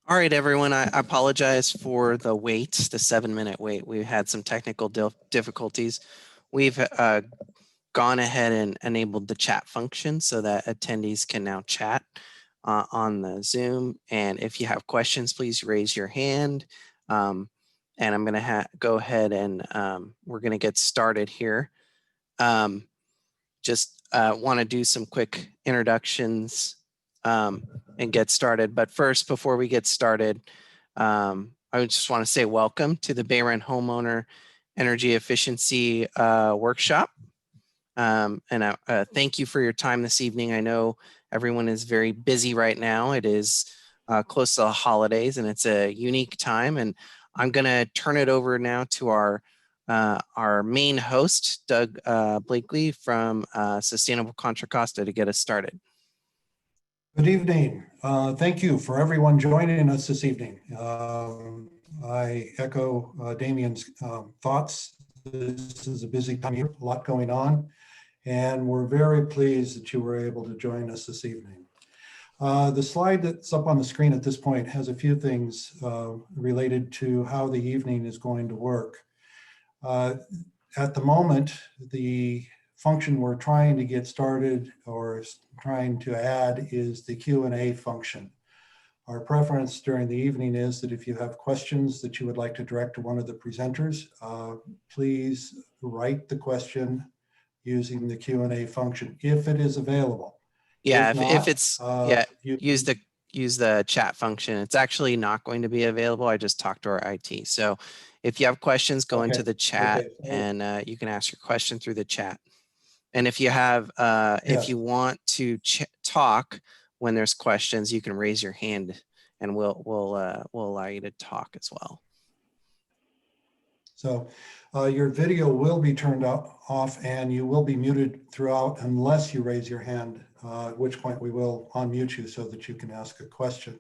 All right, everyone, I apologize for the wait, the 7-minute wait. We had some technical difficulties. We've gone ahead and enabled the chat function so that attendees can now chat on the Zoom. And if you have questions, please raise your hand. And I'm going to go ahead and we're going to get started here. Just want to do some quick introductions and get started. But first, before we get started, I just want to say welcome to the BayREN Homeowner Energy Efficiency Workshop. And thank you for your time this evening. I know everyone is very busy right now. It is close to the holidays and it's a unique time. And I'm going to turn it over now to our main host, Doug Bleakly from Sustainable Contra Costa, to get us started. Good evening. Thank you for everyone joining us this evening. I echo Damien's thoughts. This is a busy time here, a lot going on, and we're very pleased that you were able to join us this evening. The slide that's up on the screen at this point has a few things related to how the evening is going to work. At the moment, the function we're trying to get started or trying to add is the Q&A function. Our preference during the evening is that if you have questions that you would like to direct to one of the presenters, please write the question using the Q&A function if it is available. Yeah, if it's use the chat function. It's actually not going to be available. I just talked to our IT. So if you have questions, go into the chat and you can ask your question through the chat. And if you have, if you want to talk when there's questions, you can raise your hand and we'll allow you to talk as well. So your video will be turned off and you will be muted throughout unless you raise your hand, at which point we will unmute you so that you can ask a question.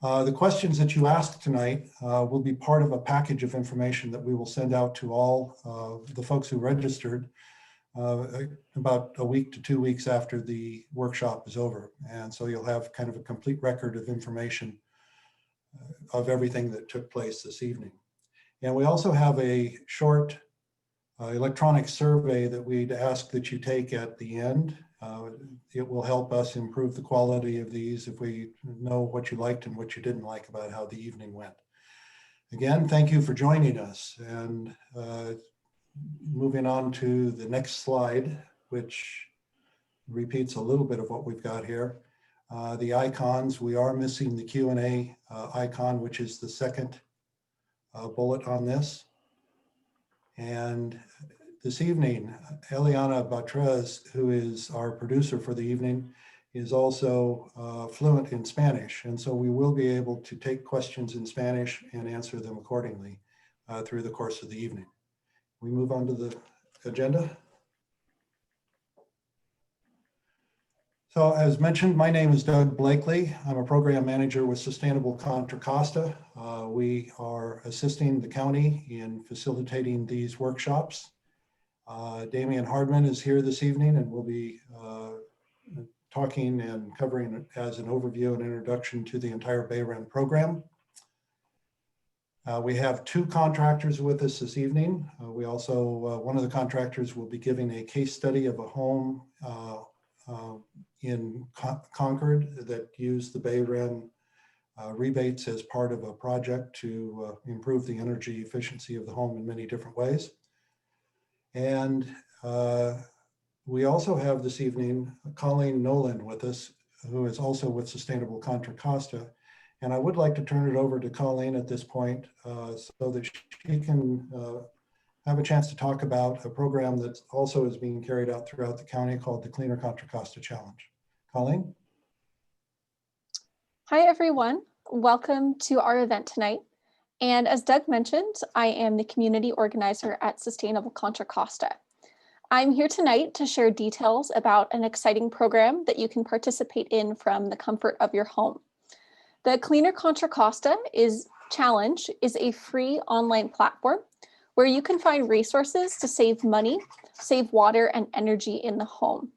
The questions that you ask tonight will be part of a package of information that we will send out to all the folks who registered about a week to 2 weeks after the workshop is over. And so you'll have kind of a complete record of information of everything that took place this evening. And we also have a short electronic survey that we'd ask that you take at the end. It will help us improve the quality of these if we know what you liked and what you didn't like about how the evening went. Again, thank you for joining us. And moving on to the next slide, which repeats a little bit of what we've got here. The icons, we are missing the Q&A icon, which is the second bullet on this. And this evening, Eliana Batrez, who is our producer for the evening, is also fluent in Spanish. And so we will be able to take questions in Spanish and answer them accordingly through the course of the evening. We move on to the agenda. So as mentioned, my name is Doug Bleakly. I'm a program manager with Sustainable Contra Costa. We are assisting the county in facilitating these workshops. Damien Hardman is here this evening and will be talking and covering as an overview and introduction to the entire BayREN program. We have 2 contractors with us this evening. We also, one of the contractors will be giving a case study of a home in Concord that used the BayREN rebates as part of a project to improve the energy efficiency of the home in many different ways. And we also have this evening Colleen Nolan with us, who is also with Sustainable Contra Costa. And I would like to turn it over to Colleen at this point so that she can have a chance to talk about a program that also is being carried out throughout the county called the Cleaner Contra Costa Challenge. Colleen? Hi, everyone. Welcome to our event tonight. And as Doug mentioned, I am the community organizer at Sustainable Contra Costa. I'm here tonight to share details about an exciting program that you can participate in from the comfort of your home. The Cleaner Contra Costa Challenge is a free online platform where you can find resources to save money, save water and energy in the home.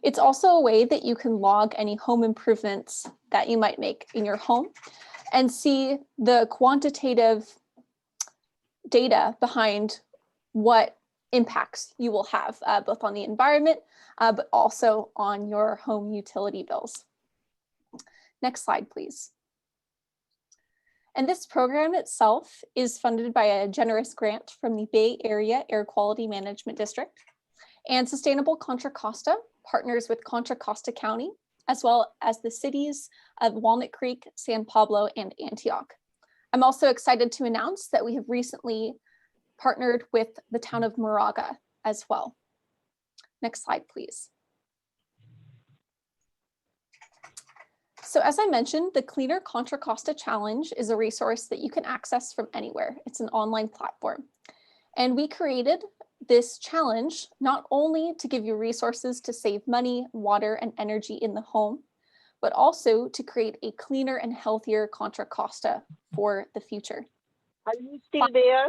It's also a way that you can log any home improvements that you might make in your home, and see the quantitative data behind what impacts you will have, both on the environment, but also on your home utility bills. Next slide, please. And this program itself is funded by a generous grant from the Bay Area Air Quality Management District. And Sustainable Contra Costa partners with Contra Costa County, as well as the cities of Walnut Creek, San Pablo, and Antioch. I'm also excited to announce that we have recently partnered with the town of Moraga as well. Next slide, please. So as I mentioned, the Cleaner Contra Costa Challenge is a resource that you can access from anywhere. It's an online platform. And we created this challenge not only to give you resources to save money, water, and energy in the home, but also to create a cleaner and healthier Contra Costa for the future. Are you still there?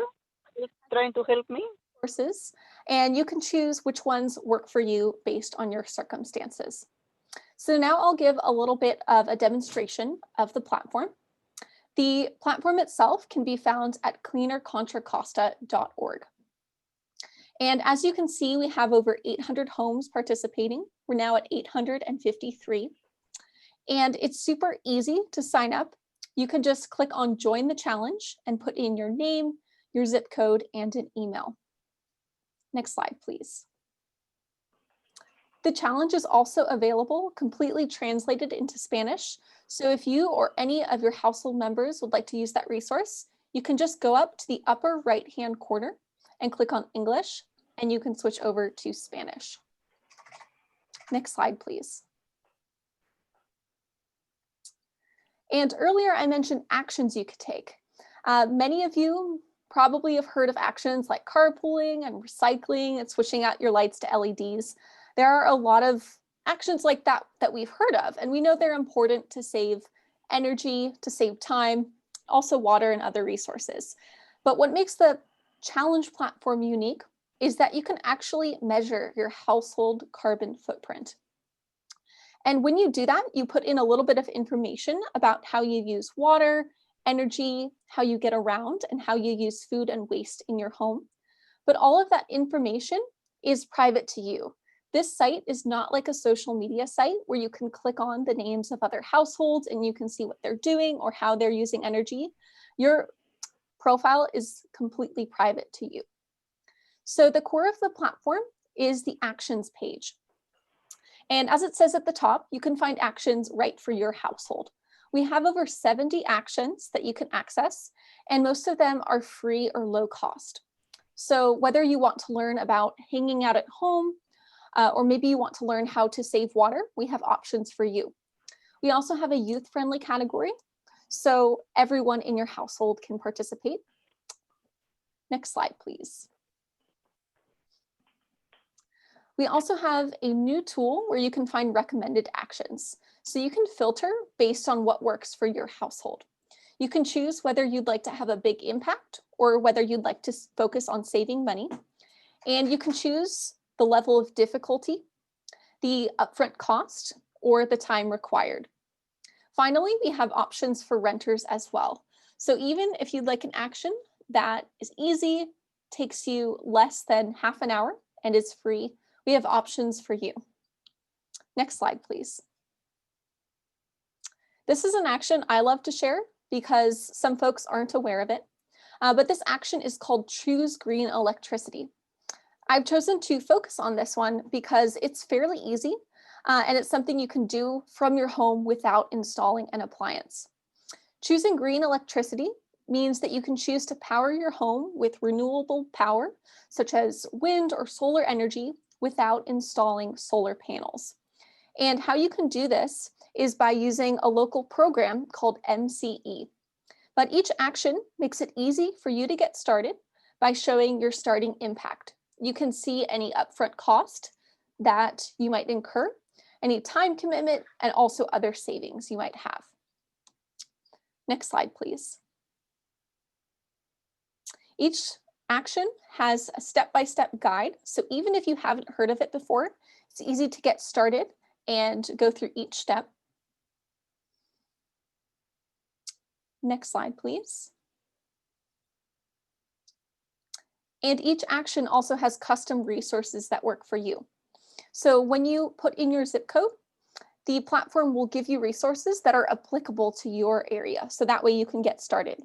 Trying to help me? Courses, and you can choose which ones work for you based on your circumstances. So now I'll give a little bit of a demonstration of the platform. The platform itself can be found at cleanercontracosta.org. And as you can see, we have over 800 homes participating. We're now at 853. And it's super easy to sign up. You can just click on Join the Challenge and put in your name, your zip code, and an email. Next slide, please. The challenge is also available completely translated into Spanish. So if you or any of your household members would like to use that resource, you can just go up to the upper right-hand corner and click on English, and you can switch over to Spanish. Next slide, please. And earlier I mentioned actions you could take. Many of you probably have heard of actions like carpooling and recycling and switching out your lights to LEDs. There are a lot of actions like that that we've heard of, and we know they're important to save energy, to save time, also water and other resources. But what makes the challenge platform unique is that you can actually measure your household carbon footprint. And when you do that, you put in a little bit of information about how you use water, energy, how you get around, and how you use food and waste in your home. But all of that information is private to you. This site is not like a social media site where you can click on the names of other households and you can see what they're doing or how they're using energy. Your profile is completely private to you. So the core of the platform is the actions page. And as it says at the top, you can find actions right for your household. We have over 70 actions that you can access, and most of them are free or low cost. So whether you want to learn about hanging out at home, or maybe you want to learn how to save water, we have options for you. We also have a youth-friendly category, so everyone in your household can participate. Next slide, please. We also have a new tool where you can find recommended actions. So you can filter based on what works for your household. You can choose whether you'd like to have a big impact or whether you'd like to focus on saving money. And you can choose the level of difficulty, the upfront cost, or the time required. Finally, we have options for renters as well. So even if you'd like an action that is easy, takes you less than half an hour, and is free, we have options for you. Next slide, please. This is an action I love to share because some folks aren't aware of it, but this action is called Choose Green Electricity. I've chosen to focus on this one because it's fairly easy and it's something you can do from your home without installing an appliance. Choosing green electricity means that you can choose to power your home with renewable power, such as wind or solar energy, without installing solar panels. And how you can do this is by using a local program called MCE. But each action makes it easy for you to get started by showing your starting impact. You can see any upfront cost that you might incur, any time commitment, and also other savings you might have. Next slide, please. Each action has a step-by-step guide. So even if you haven't heard of it before, it's easy to get started and go through each step. Next slide, please. And each action also has custom resources that work for you. So when you put in your zip code, the platform will give you resources that are applicable to your area. So that way you can get started.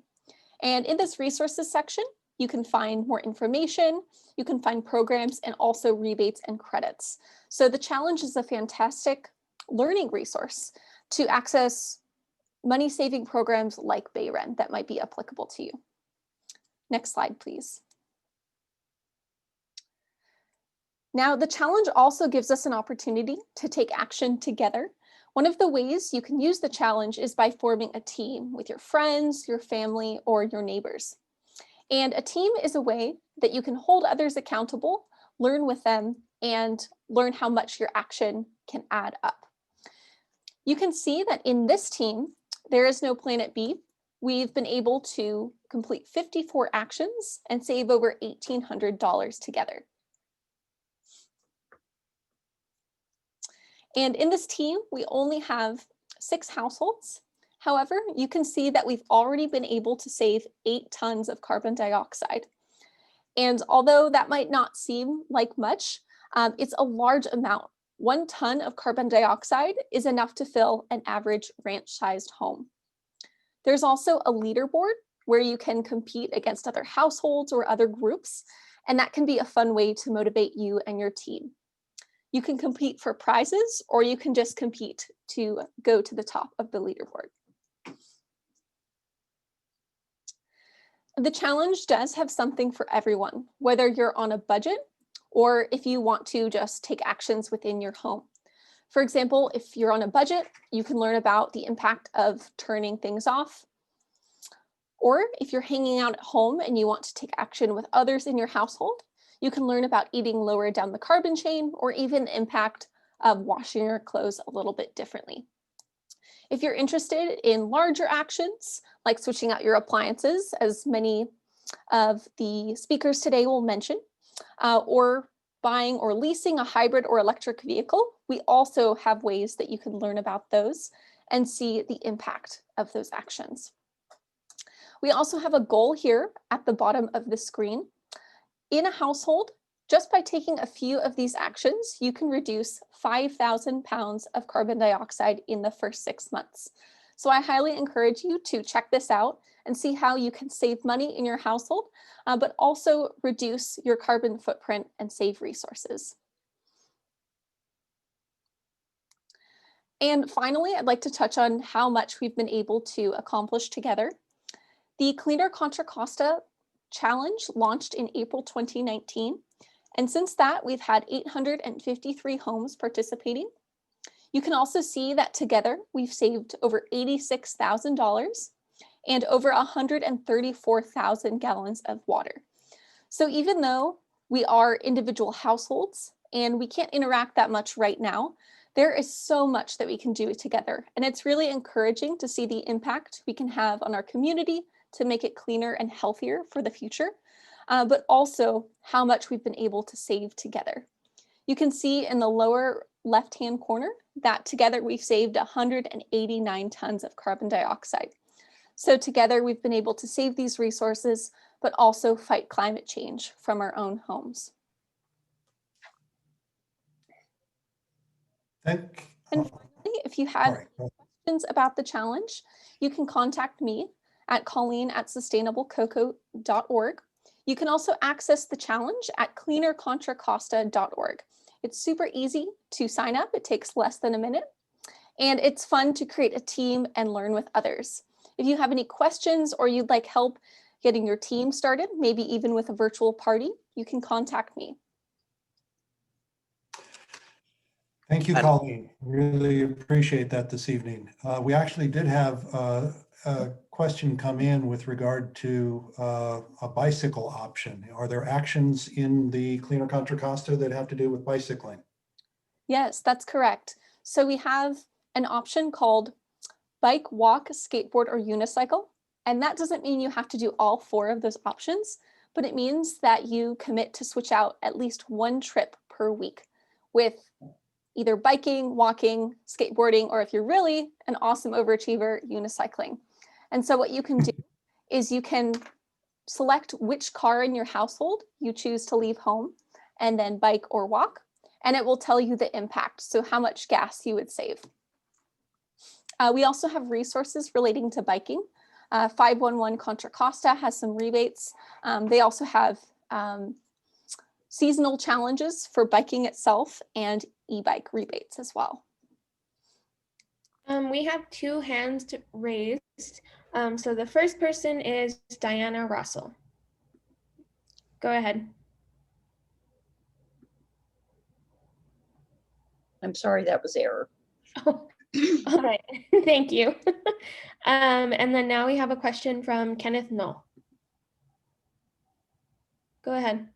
And in this resources section, you can find more information, you can find programs, and also rebates and credits. So the challenge is a fantastic learning resource to access money-saving programs like BayREN that might be applicable to you. Next slide, please. Now, the challenge also gives us an opportunity to take action together. One of the ways you can use the challenge is by forming a team with your friends, your family, or your neighbors. And a team is a way that you can hold others accountable, learn with them, and learn how much your action can add up. You can see that in this team, there is no Planet B. We've been able to complete 54 actions and save over $1,800 together. And in this team, we only have 6 households. However, you can see that we've already been able to save 8 tons of carbon dioxide. And although that might not seem like much, it's a large amount. 1 ton of carbon dioxide is enough to fill an average ranch-sized home. There's also a leaderboard where you can compete against other households or other groups, and that can be a fun way to motivate you and your team. You can compete for prizes, or you can just compete to go to the top of the leaderboard. The challenge does have something for everyone, whether you're on a budget or if you want to just take actions within your home. For example, if you're on a budget, you can learn about the impact of turning things off. Or if you're hanging out at home and you want to take action with others in your household, you can learn about eating lower down the carbon chain, or even the impact of washing your clothes a little bit differently. If you're interested in larger actions, like switching out your appliances, as many of the speakers today will mention, or buying or leasing a hybrid or electric vehicle, we also have ways that you can learn about those and see the impact of those actions. We also have a goal here at the bottom of the screen. In a household, just by taking a few of these actions, you can reduce 5,000 pounds of carbon dioxide in the first 6 months. So I highly encourage you to check this out and see how you can save money in your household, but also reduce your carbon footprint and save resources. And finally, I'd like to touch on how much we've been able to accomplish together. The Cleaner Contra Costa Challenge launched in April 2019. And since that, we've had 853 homes participating. You can also see that together, we've saved over $86,000 and over 134,000 gallons of water. So even though we are individual households and we can't interact that much right now, there is so much that we can do together. And it's really encouraging to see the impact we can have on our community to make it cleaner and healthier for the future, but also how much we've been able to save together. You can see in the lower left-hand corner that together we've saved 189 tons of carbon dioxide. So together we've been able to save these resources, but also fight climate change from our own homes. And finally, if you have questions about the challenge, you can contact me at colleen@sustainablecocoa.org. You can also access the challenge at cleanercontracosta.org. It's super easy to sign up. It takes less than a minute. And it's fun to create a team and learn with others. If you have any questions or you'd like help getting your team started, maybe even with a virtual party, you can contact me. Thank you, Colleen. Really appreciate that this evening. We actually did have a question come in with regard to a bicycle option. Are there actions in the Cleaner Contra Costa that have to do with bicycling? Yes, that's correct. So we have an option called bike, walk, skateboard, or unicycle. And that doesn't mean you have to do all 4 of those options, but it means that you commit to switch out at least 1 trip per week with either biking, walking, skateboarding, or if you're really an awesome overachiever, unicycling. And so what you can do is you can select which car in your household you choose to leave home, and then bike or walk, and it will tell you the impact, so how much gas you would save. We also have resources relating to biking. 511 Contra Costa has some rebates. They also have seasonal challenges for biking itself and e-bike rebates as well. We have 2 hands raised. So the first person is Diana Russell. Go ahead. I'm sorry, that was error. Oh, all right, thank you. And then now we have a question from Kenneth Knoll. Go ahead.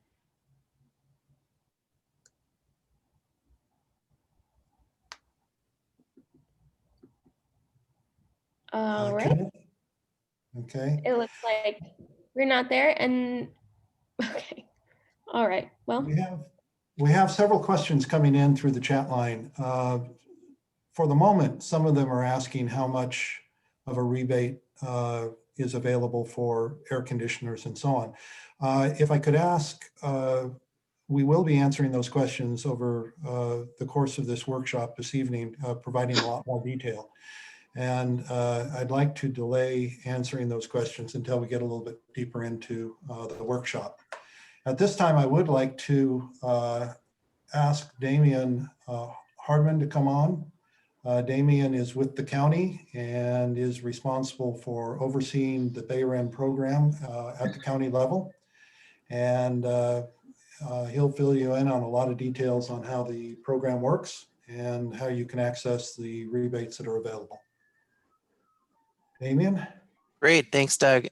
All right. Kenneth? Okay. It looks like we're not there, and okay. All right. Well, We have several questions coming in through the chat line. For the moment, some of them are asking how much of a rebate is available for air conditioners and so on. If I could ask, we will be answering those questions over the course of this workshop this evening, providing a lot more detail. And I'd like to delay answering those questions until we get a little bit deeper into the workshop. At this time, I would like to ask Damian Hardman to come on. Damian is with the county and is responsible for overseeing the BayREN program at the county level. And he'll fill you in on a lot of details on how the program works and how you can access the rebates that are available. Damian? Great, thanks, Doug.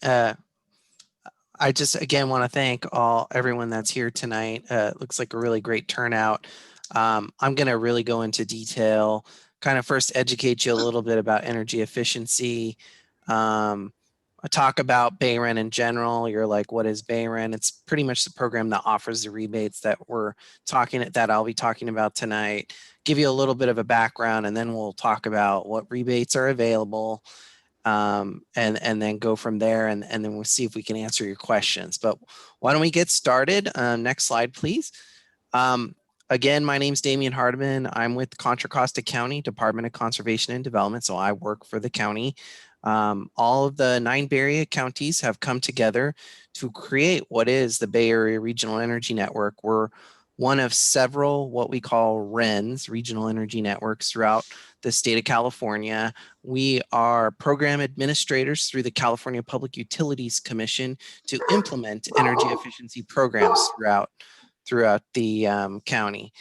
I just again want to thank everyone that's here tonight. Looks like a really great turnout. I'm going to really go into detail, kind of first educate you a little bit about energy efficiency. I talk about BayREN in general. You're like, what is BayREN? It's pretty much the program that offers the rebates that I'll be talking about tonight. Give you a little bit of a background, and then we'll talk about what rebates are available. And then go from there, and then we'll see if we can answer your questions. But why don't we get started? Next slide, please. Again, my name's Damian Hardman. I'm with Contra Costa County Department of Conservation and Development, so I work for the county. All of the 9 Bay Area counties have come together to create what is the Bay Area Regional Energy Network. We're one of several what we call RENs, Regional Energy Networks, throughout the state of California. We are program administrators through the California Public Utilities Commission to implement energy efficiency programs throughout the county.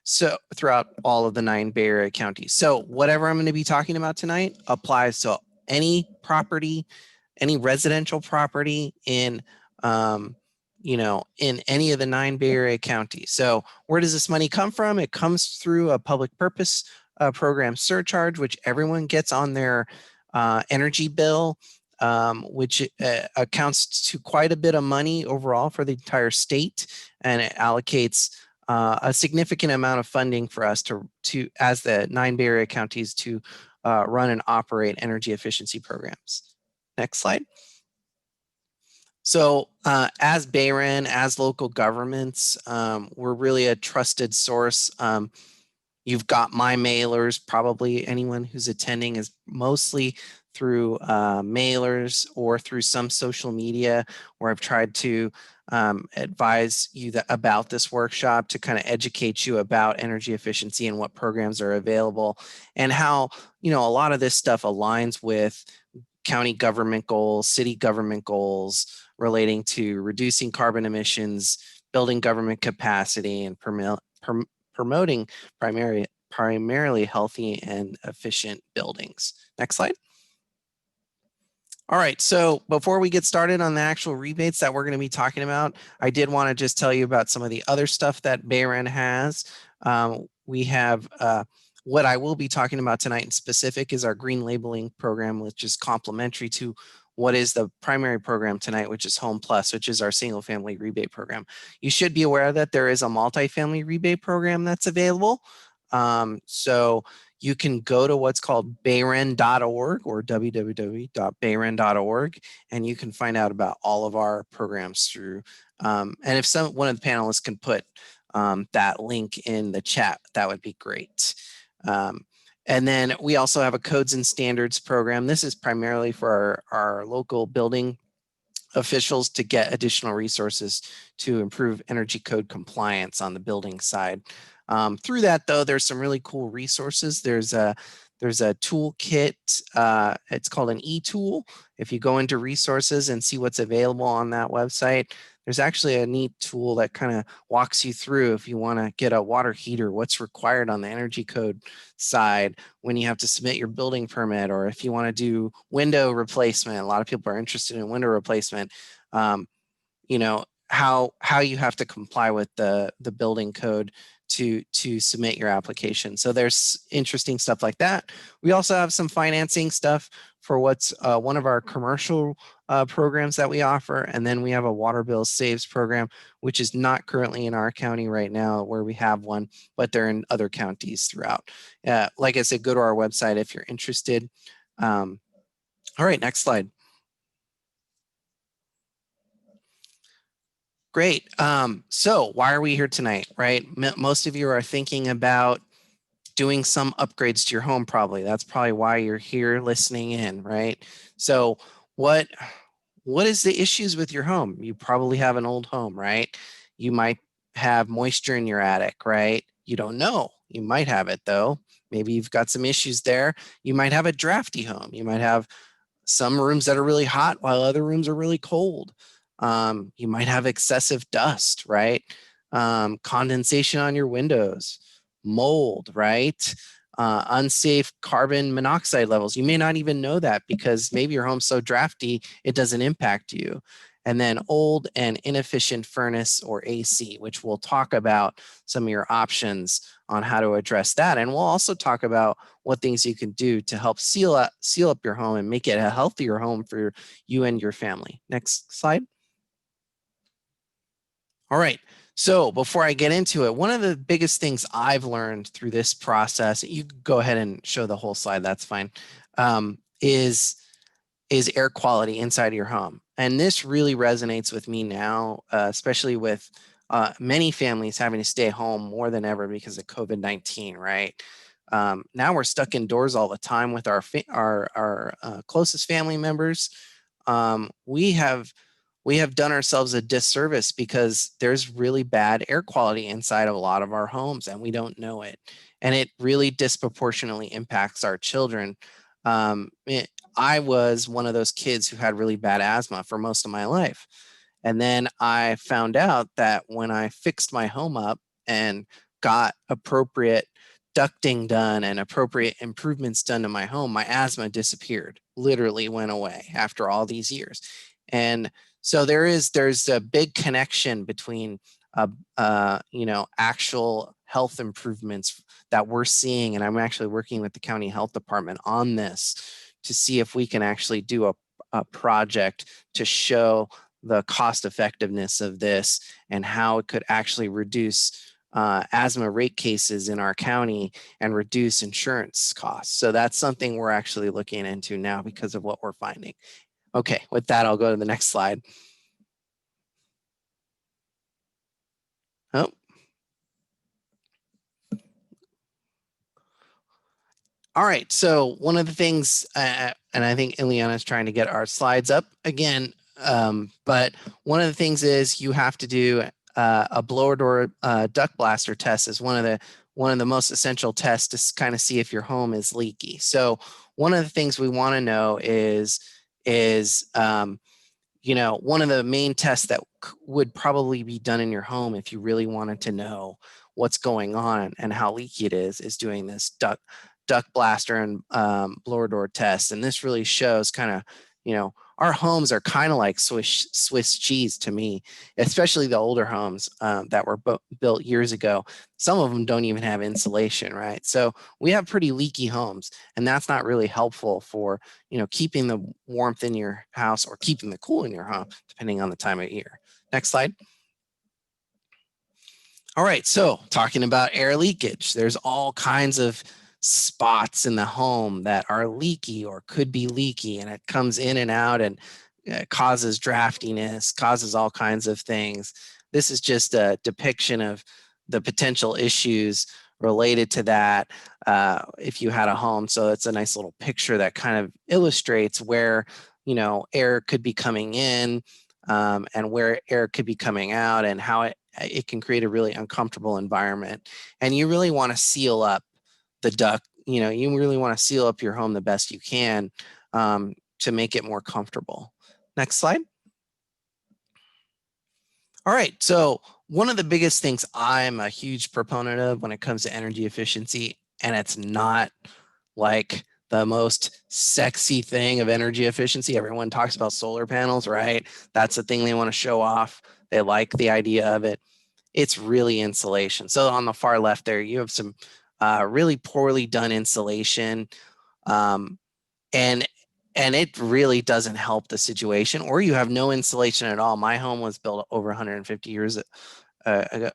So throughout all of the 9 Bay Area counties. So whatever I'm going to be talking about tonight applies to any property, any residential property in in any of the 9 Bay Area counties. So where does this money come from? It comes through a public purpose program surcharge, which everyone gets on their energy bill, which accounts to quite a bit of money overall for the entire state, and it allocates a significant amount of funding for us to as the 9 Bay Area counties to run and operate energy efficiency programs. Next slide. So as BayREN, as local governments, we're really a trusted source. You've got my mailers. Probably anyone who's attending is mostly through mailers or through some social media where I've tried to advise you about this workshop to kind of educate you about energy efficiency and what programs are available and how, a lot of this stuff aligns with county government goals, city government goals relating to reducing carbon emissions, building government capacity, and promoting primarily healthy and efficient buildings. Next slide. All right, so before we get started on the actual rebates that we're going to be talking about, I did want to just tell you about some of the other stuff that BayREN has. We have what I will be talking about tonight in specific is our green labeling program, which is complementary to what is the primary program tonight, which is Home Plus, which is our single family rebate program. You should be aware that there is a multifamily rebate program that's available. So you can go to what's called BayREN.org or www.bayren.org, and you can find out about all of our programs through. And if one of the panelists can put that link in the chat, that would be great. And then we also have a codes and standards program. This is primarily for our local building officials to get additional resources to improve energy code compliance on the building side. Through that, though, there's some really cool resources. There's a toolkit. It's called an e-tool. If you go into resources and see what's available on that website, there's actually a neat tool that kind of walks you through if you want to get a water heater, what's required on the energy code side when you have to submit your building permit, or if you want to do window replacement. A lot of people are interested in window replacement. You know, how you have to comply with the building code to submit your application. So there's interesting stuff like that. We also have some financing stuff for what's one of our commercial programs that we offer. And then we have a water bill saves program, which is not currently in our county right now where we have one, but they're in other counties throughout. Like I said, go to our website if you're interested. All right, next slide. Great. So why are we here tonight, right? Most of you are thinking about doing some upgrades to your home, probably. That's probably why you're here listening in, right? So what is the issues with your home? You probably have an old home, right? You might have moisture in your attic, right? You don't know. You might have it though. Maybe you've got some issues there. You might have a drafty home. You might have some rooms that are really hot while other rooms are really cold. You might have excessive dust, right? Condensation on your windows, mold, right? Unsafe carbon monoxide levels. You may not even know that because maybe your home's so drafty, it doesn't impact you. And then old and inefficient furnace or AC, which we'll talk about some of your options on how to address that. And we'll also talk about what things you can do to help seal up your home and make it a healthier home for you and your family. Next slide. All right. So before I get into it, one of the biggest things I've learned through this process, you can go ahead and show the whole slide, that's fine, is air quality inside of your home. And this really resonates with me now, especially with many families having to stay home more than ever because of COVID-19, right? Now we're stuck indoors all the time with our closest family members. We have done ourselves a disservice because there's really bad air quality inside of a lot of our homes and we don't know it. And it really disproportionately impacts our children. I was one of those kids who had really bad asthma for most of my life. And then I found out that when I fixed my home up and got appropriate ducting done and appropriate improvements done to my home, my asthma disappeared, literally went away after all these years. And so there's a big connection between actual health improvements that we're seeing, and I'm actually working with the county health department on this to see if we can actually do a project to show the cost effectiveness of this and how it could actually reduce asthma rate cases in our county and reduce insurance costs. So that's something we're actually looking into now because of what we're finding. Okay, with that, I'll go to the next slide. Oh. All right, so one of the things, and I think Ileana's trying to get our slides up again, but one of the things is you have to do a blower door duct blaster test is one of the most essential tests to kind of see if your home is leaky. So one of the things we want to know is one of the main tests that would probably be done in your home if you really wanted to know what's going on and how leaky it is doing this duct blaster and blower door test. And this really shows kind of, our homes are kind of like Swiss cheese to me, especially the older homes that were built years ago. Some of them don't even have insulation, right? So we have pretty leaky homes, and that's not really helpful for, keeping the warmth in your house or keeping the cool in your home, depending on the time of year. Next slide. All right, so talking about air leakage, there's all kinds of spots in the home that are leaky or could be leaky, and it comes in and out and causes draftiness, causes all kinds of things. This is just a depiction of the potential issues related to that if you had a home. So it's a nice little picture that kind of illustrates where, you know, air could be coming in and where air could be coming out, and how it can create a really uncomfortable environment. And you really want to seal up the duct, you know, you really want to seal up your home the best you can to make it more comfortable. Next slide. All right, so one of the biggest things I'm a huge proponent of when it comes to energy efficiency, and it's not like the most sexy thing of energy efficiency. Everyone talks about solar panels, right? That's the thing they want to show off. They like the idea of it. It's really insulation. So on the far left there, you have some really poorly done insulation. And it really doesn't help the situation, or you have no insulation at all. My home was built over 150 years ago,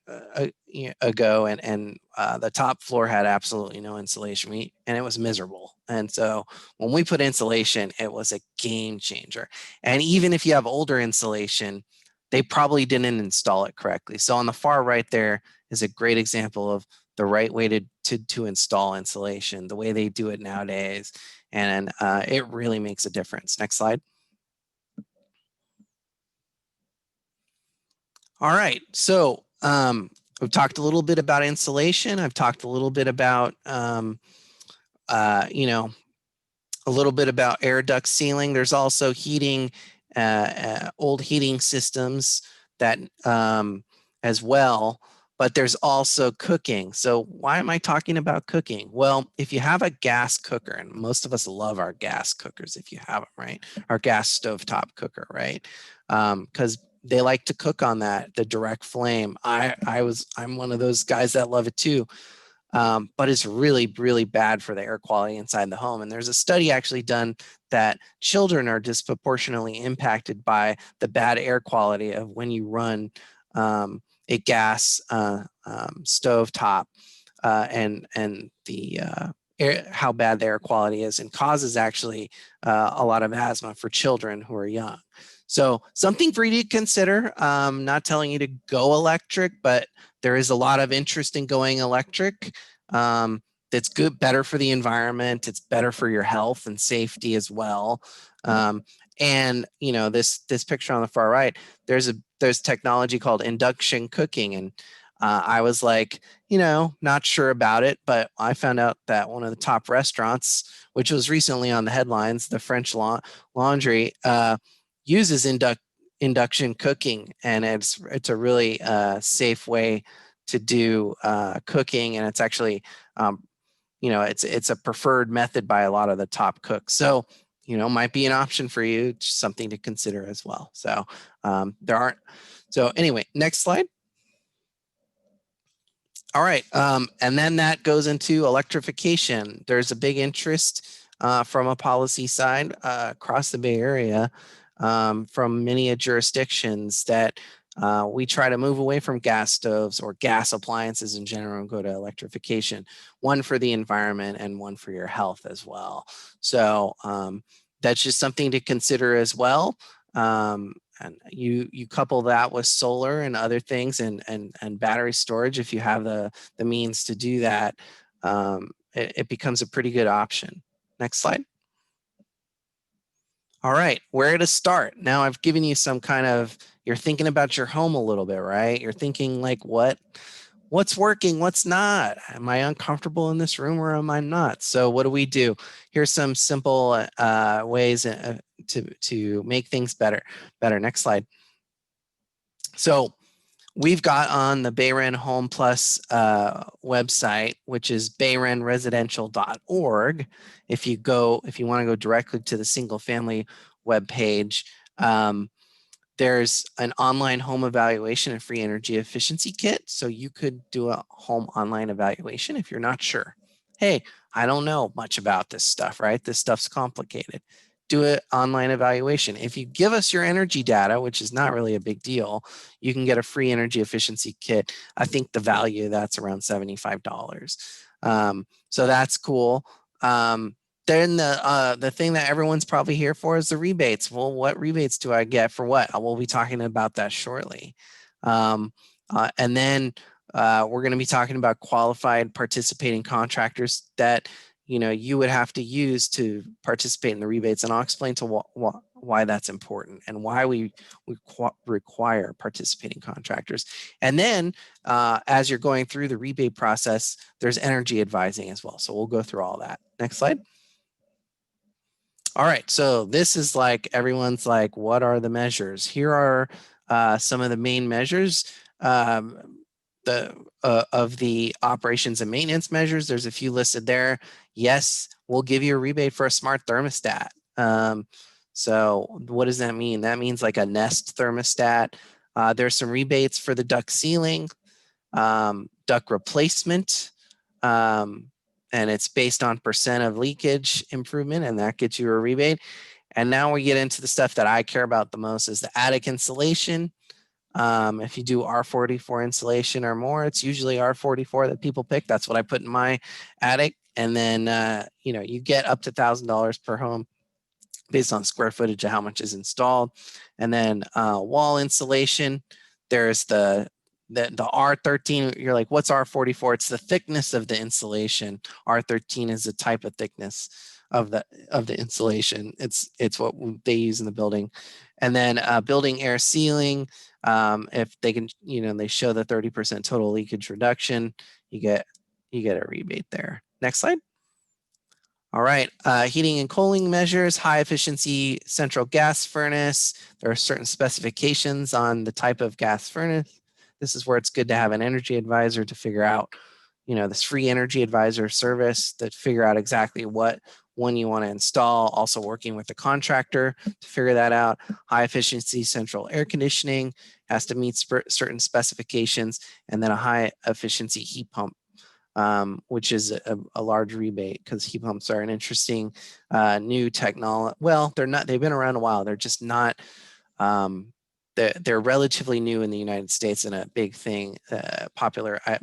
and the top floor had absolutely no insulation, and it was miserable. And so when we put insulation, it was a game changer. And even if you have older insulation, they probably didn't install it correctly. So on the far right there is a great example of the right way to install insulation, the way they do it nowadays. And it really makes a difference. Next slide. All right, so we've talked a little bit about insulation. I've talked a little bit about, you know, a little bit about air duct sealing. There's also heating, old heating systems that as well, but there's also cooking. So why am I talking about cooking? Well, if you have a gas cooker, and most of us love our gas cookers if you have them, right? Our gas stovetop cooker, right? Because they like to cook on that, the direct flame. I'm one of those guys that love it too. But it's really, really bad for the air quality inside the home. And there's a study actually done that children are disproportionately impacted by the bad air quality of when you run a gas stove top and the how bad the air quality is, and causes actually a lot of asthma for children who are young. So something for you to consider. Not telling you to go electric, but there is a lot of interest in going electric. That's good, better for the environment. It's better for your health and safety as well. And you know, this picture on the far right, there's technology called induction cooking, and I was like, you know, not sure about it, but I found out that one of the top restaurants, which was recently on the headlines, the French Laundry, uses induction cooking, and it's a really safe way to do cooking, and it's actually you know, it's a preferred method by a lot of the top cooks. So you know, might be an option for you, just something to consider as well. So there aren't. So anyway, next slide. All right, and then that goes into electrification. There's a big interest from a policy side across the Bay Area from many jurisdictions that we try to move away from gas stoves or gas appliances in general and go to electrification, one for the environment and one for your health as well. So that's just something to consider as well. And you couple that with solar and other things, and battery storage. If you have the means to do that, it becomes a pretty good option. Next slide. All right, where to start? Now I've given you some kind of, you're thinking about your home a little bit, right? You're thinking like, what's working, what's not? Am I uncomfortable in this room or am I not? So what do? Here's some simple ways to make things better. Next slide. So we've got on the BayREN Home Plus website, which is bayrenresidential.org. If you want to go directly to the single family web page, there's an online home evaluation and free energy efficiency kit. So you could do a home online evaluation if you're not sure. Hey, I don't know much about this stuff, right? This stuff's complicated. Do an online evaluation. If you give us your energy data, which is not really a big deal, you can get a free energy efficiency kit. I think the value that's around $75. So that's cool. Then the thing that everyone's probably here for is the rebates. Well, what rebates do I get for what? We'll be talking about that shortly. And then we're going to be talking about qualified participating contractors that you would have to use to participate in the rebates, and I'll explain to why that's important and why we require participating contractors. And then as you're going through the rebate process, there's energy advising as well. So we'll go through all that. Next slide. All right, so this is like everyone's like, what are the measures? Here are some of the main measures of the operations and maintenance measures. There's a few listed there. Yes, we'll give you a rebate for a smart thermostat. So what does that mean? That means like a Nest thermostat. There's some rebates for the duct sealing, duct replacement, and it's based on % of leakage improvement, and that gets you a rebate. And now we get into the stuff that I care about the most is the attic insulation. If you do R44 insulation or more, it's usually R44 that people pick. That's what I put in my attic. And then, you get up to $1,000 per home based on square footage of how much is installed. And then wall insulation, there's the R13. You're like, what's R44? It's the thickness of the insulation. R13 is the type of thickness of the insulation. It's what they use in the building. And then building air sealing, if they can, they show the 30% total leakage reduction, you get a rebate there. Next slide. All right, heating and cooling measures, high efficiency central gas furnace. There are certain specifications on the type of gas furnace. This is where it's good to have an energy advisor to figure out, this free energy advisor service that figure out exactly what one you want to install. Also working with the contractor to figure that out. High efficiency central air conditioning has to meet certain specifications, and then a high efficiency heat pump, which is a large rebate because heat pumps are an interesting new technology. Well, they've been around a while. They're just not, they're relatively new in the United States and a big thing,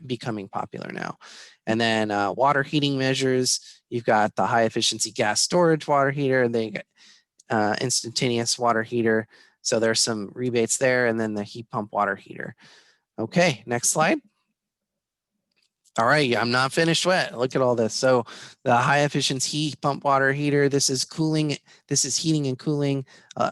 becoming popular now. And then water heating measures, you've got the high efficiency gas storage water heater, they get instantaneous water heater. So there's some rebates there, and then the heat pump water heater. Okay, next slide. All right, I'm not finished yet. Look at all this. So the high efficiency heat pump water heater, this is cooling, this is heating and cooling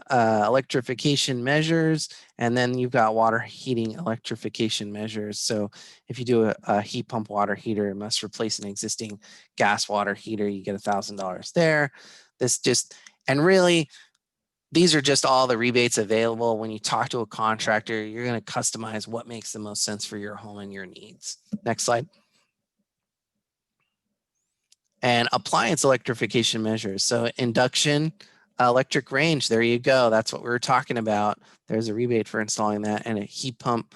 electrification measures. And then you've got water heating electrification measures. So if you do a heat pump water heater, it must replace an existing gas water heater, you get $1,000 there. And really, these are just all the rebates available. When you talk to a contractor, you're going to customize what makes the most sense for your home and your needs. Next slide. And appliance electrification measures. So induction, electric range, there you go. That's what we were talking about. There's a rebate for installing that, and a heat pump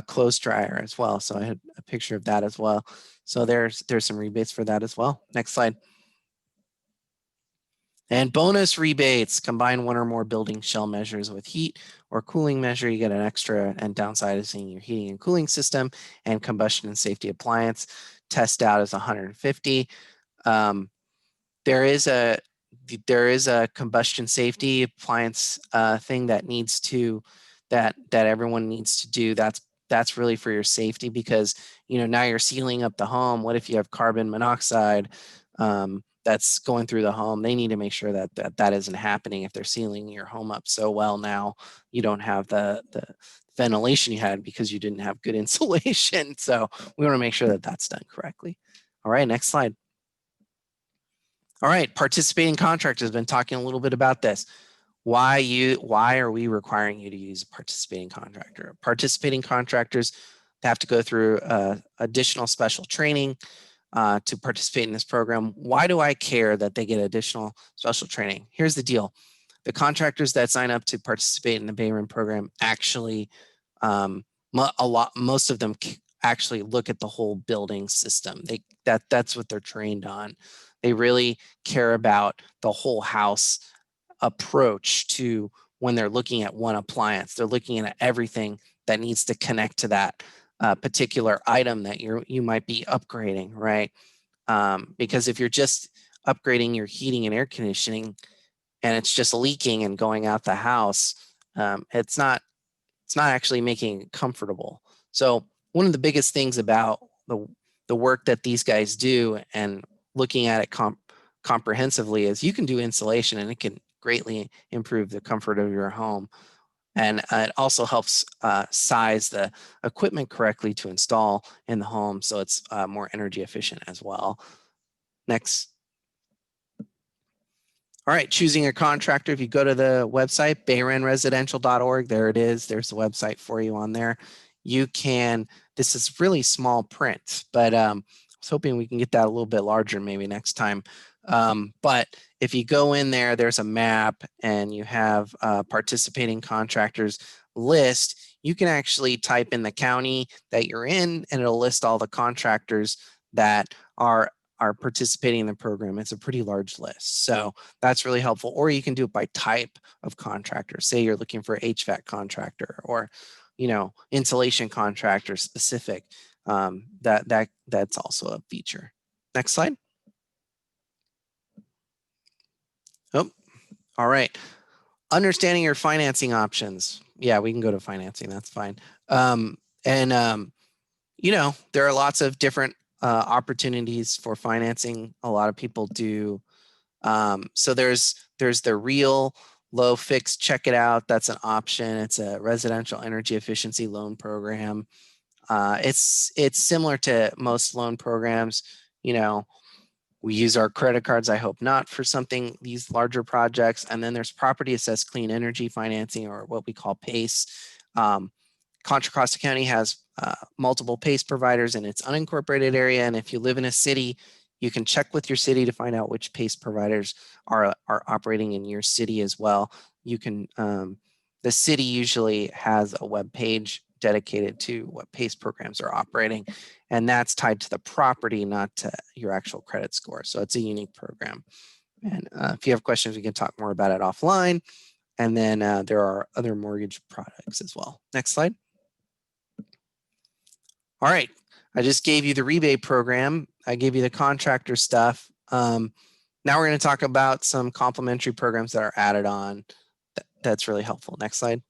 clothes dryer as well. So I had a picture of that as well. So there's some rebates for that as well. Next slide. And bonus rebates, combine one or more building shell measures with heat or cooling measure, you get an extra, and downsizing your heating and cooling system, and combustion and safety appliance test out is 150. There is a combustion safety appliance thing that needs to that everyone needs to do. That's really for your safety, because now you're sealing up the home. What if you have carbon monoxide that's going through the home? They need to make sure that isn't happening. If they're sealing your home up so well, now you don't have the ventilation you had because you didn't have good insulation. So we want to make sure that that's done correctly. All right, next slide. All right, participating contractors have been talking a little bit about this. Why are we requiring you to use a participating contractor? Participating contractors have to go through additional special training to participate in this program. Why do I care that they get additional special training? Here's the deal. The contractors that sign up to participate in the BayREN program actually, most of them actually look at the whole building system. That's what they're trained on. They really care about the whole house approach to when they're looking at one appliance. They're looking at everything that needs to connect to that particular item that you might be upgrading, right? Because if you're just upgrading your heating and air conditioning and it's just leaking and going out the house, it's not actually making it comfortable. So one of the biggest things about the work that these guys do and looking at it comprehensively is you can do insulation and it can greatly improve the comfort of your home. And it also helps size the equipment correctly to install in the home, so it's more energy efficient as well. Next. All right, choosing a contractor. If you go to the website, bayrenresidential.org, there it is. There's the website for you on there. You can, this is really small print, but I was hoping we can get that a little bit larger maybe next time. But if you go in there, there's a map and you have participating contractors list. You can actually type in the county that you're in and it'll list all the contractors that are participating in the program. It's a pretty large list. So that's really helpful. Or you can do it by type of contractor. Say you're looking for HVAC contractor or, insulation contractor specific. That's also a feature. Next slide. Oh, all right. Understanding your financing options. Yeah, we can go to financing. That's fine. There are lots of different opportunities for financing. A lot of people do. So there's the real low fixed, check it out. That's an option. It's a residential energy efficiency loan program. It's similar to most loan programs. We use our credit cards, I hope not, for these larger projects. And then there's property assessed clean energy financing, or what we call PACE. Contra Costa County has multiple PACE providers in its unincorporated area. And if you live in a city, you can check with your city to find out which PACE providers are operating in your city as well. You can, the city usually has a web page dedicated to what PACE programs are operating, and that's tied to the property, not to your actual credit score. So it's a unique program. And if you have questions, we can talk more about it offline. And then there are other mortgage products as well. Next slide. All right, I just gave you the rebate program. I gave you the contractor stuff. Now we're going to talk about some complementary programs that are added on. That's really helpful. Next slide.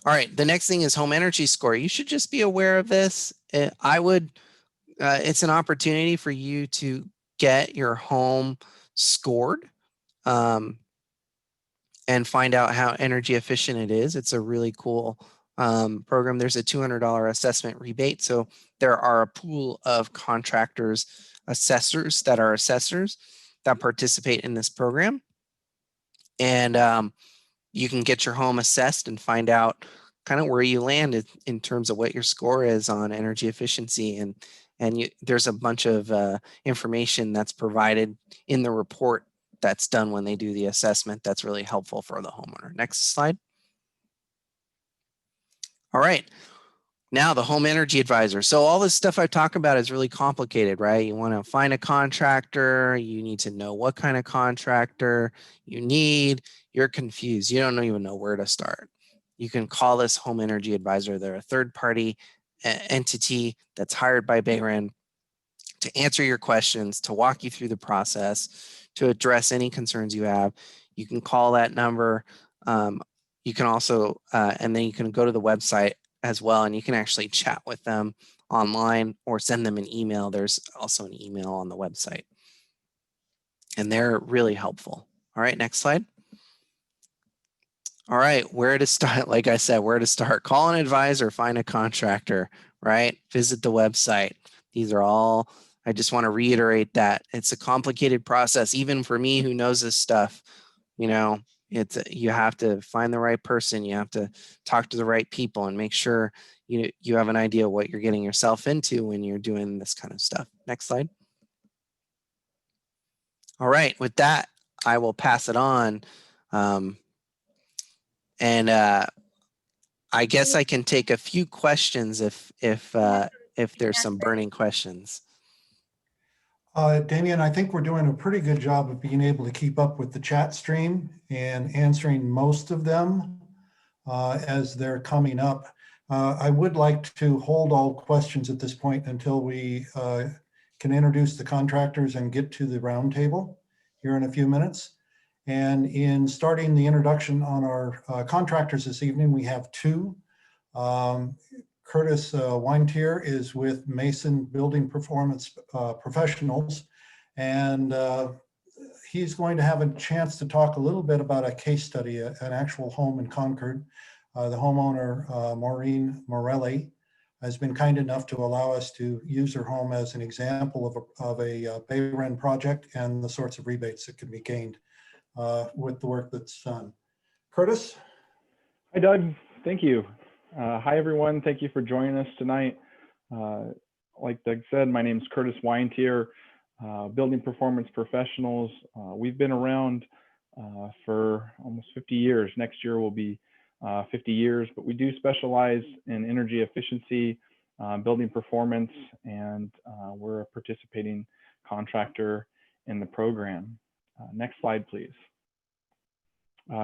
All right, the next thing is home energy score. You should just be aware of this. It's an opportunity for you to get your home scored and find out how energy efficient it is. It's a really cool program. There's a $200 assessment rebate. So there are a pool of contractors, assessors that participate in this program. And you can get your home assessed and find out kind of where you land in terms of what your score is on energy efficiency. And there's a bunch of information that's provided in the report that's done when they do the assessment. That's really helpful for the homeowner. Next slide. All right. Now the home energy advisor. So all this stuff I talk about is really complicated, right? You want to find a contractor. You need to know what kind of contractor you need. You're confused. You don't even know where to start. You can call this home energy advisor. They're a third-party entity that's hired by BayREN to answer your questions, to walk you through the process, to address any concerns you have. You can call that number. You can also, and then you can go to the website as well, and you can actually chat with them online or send them an email. There's also an email on the website, and they're really helpful. All right, next slide. All right, where to start? Like I said, where to start? Call an advisor, find a contractor, right? Visit the website. These are all, I just want to reiterate that it's a complicated process, even for me who knows this stuff. You have to find the right person. You have to talk to the right people and make sure you have an idea what you're getting yourself into when you're doing this kind of stuff. Next slide. All right, with that, I will pass it on. And I guess I can take a few questions if there's some burning questions. Damien, I think we're doing a pretty good job of being able to keep up with the chat stream and answering most of them as they're coming up. I would like to hold all questions at this point until we can introduce the contractors and get to the roundtable here in a few minutes. And in starting the introduction on our contractors this evening, we have two. Curtis Weintier is with Mason Building Performance Professionals, and he's going to have a chance to talk a little bit about a case study, an actual home in Concord. The homeowner, Maureen Morelli, has been kind enough to allow us to use her home as an example of a BayREN project and the sorts of rebates that can be gained with the work that's done. Curtis? Hi, Doug. Thank you. Hi, everyone. Thank you for joining us tonight. Like Doug said, my name is Curtis Weintier, Building Performance Professionals. We've been around for almost 50 years. Next year will be 50 years, but we do specialize in energy efficiency, building performance, and we're a participating contractor in the program. Next slide, please.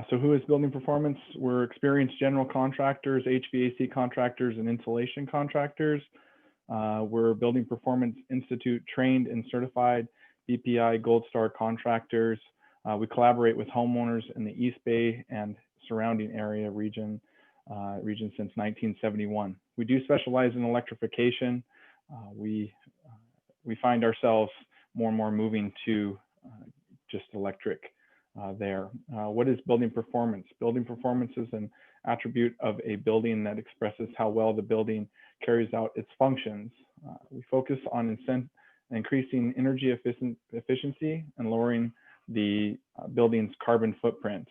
So who is Building Performance? We're experienced general contractors, HVAC contractors, and insulation contractors. We're Building Performance Institute trained and certified BPI Gold Star contractors. We collaborate with homeowners in the East Bay and surrounding area region since 1971. We do specialize in electrification. We find ourselves more and more moving to just electric there. What is building performance? Building performance is an attribute of a building that expresses how well the building carries out its functions. We focus on increasing energy efficiency and lowering the building's carbon footprint.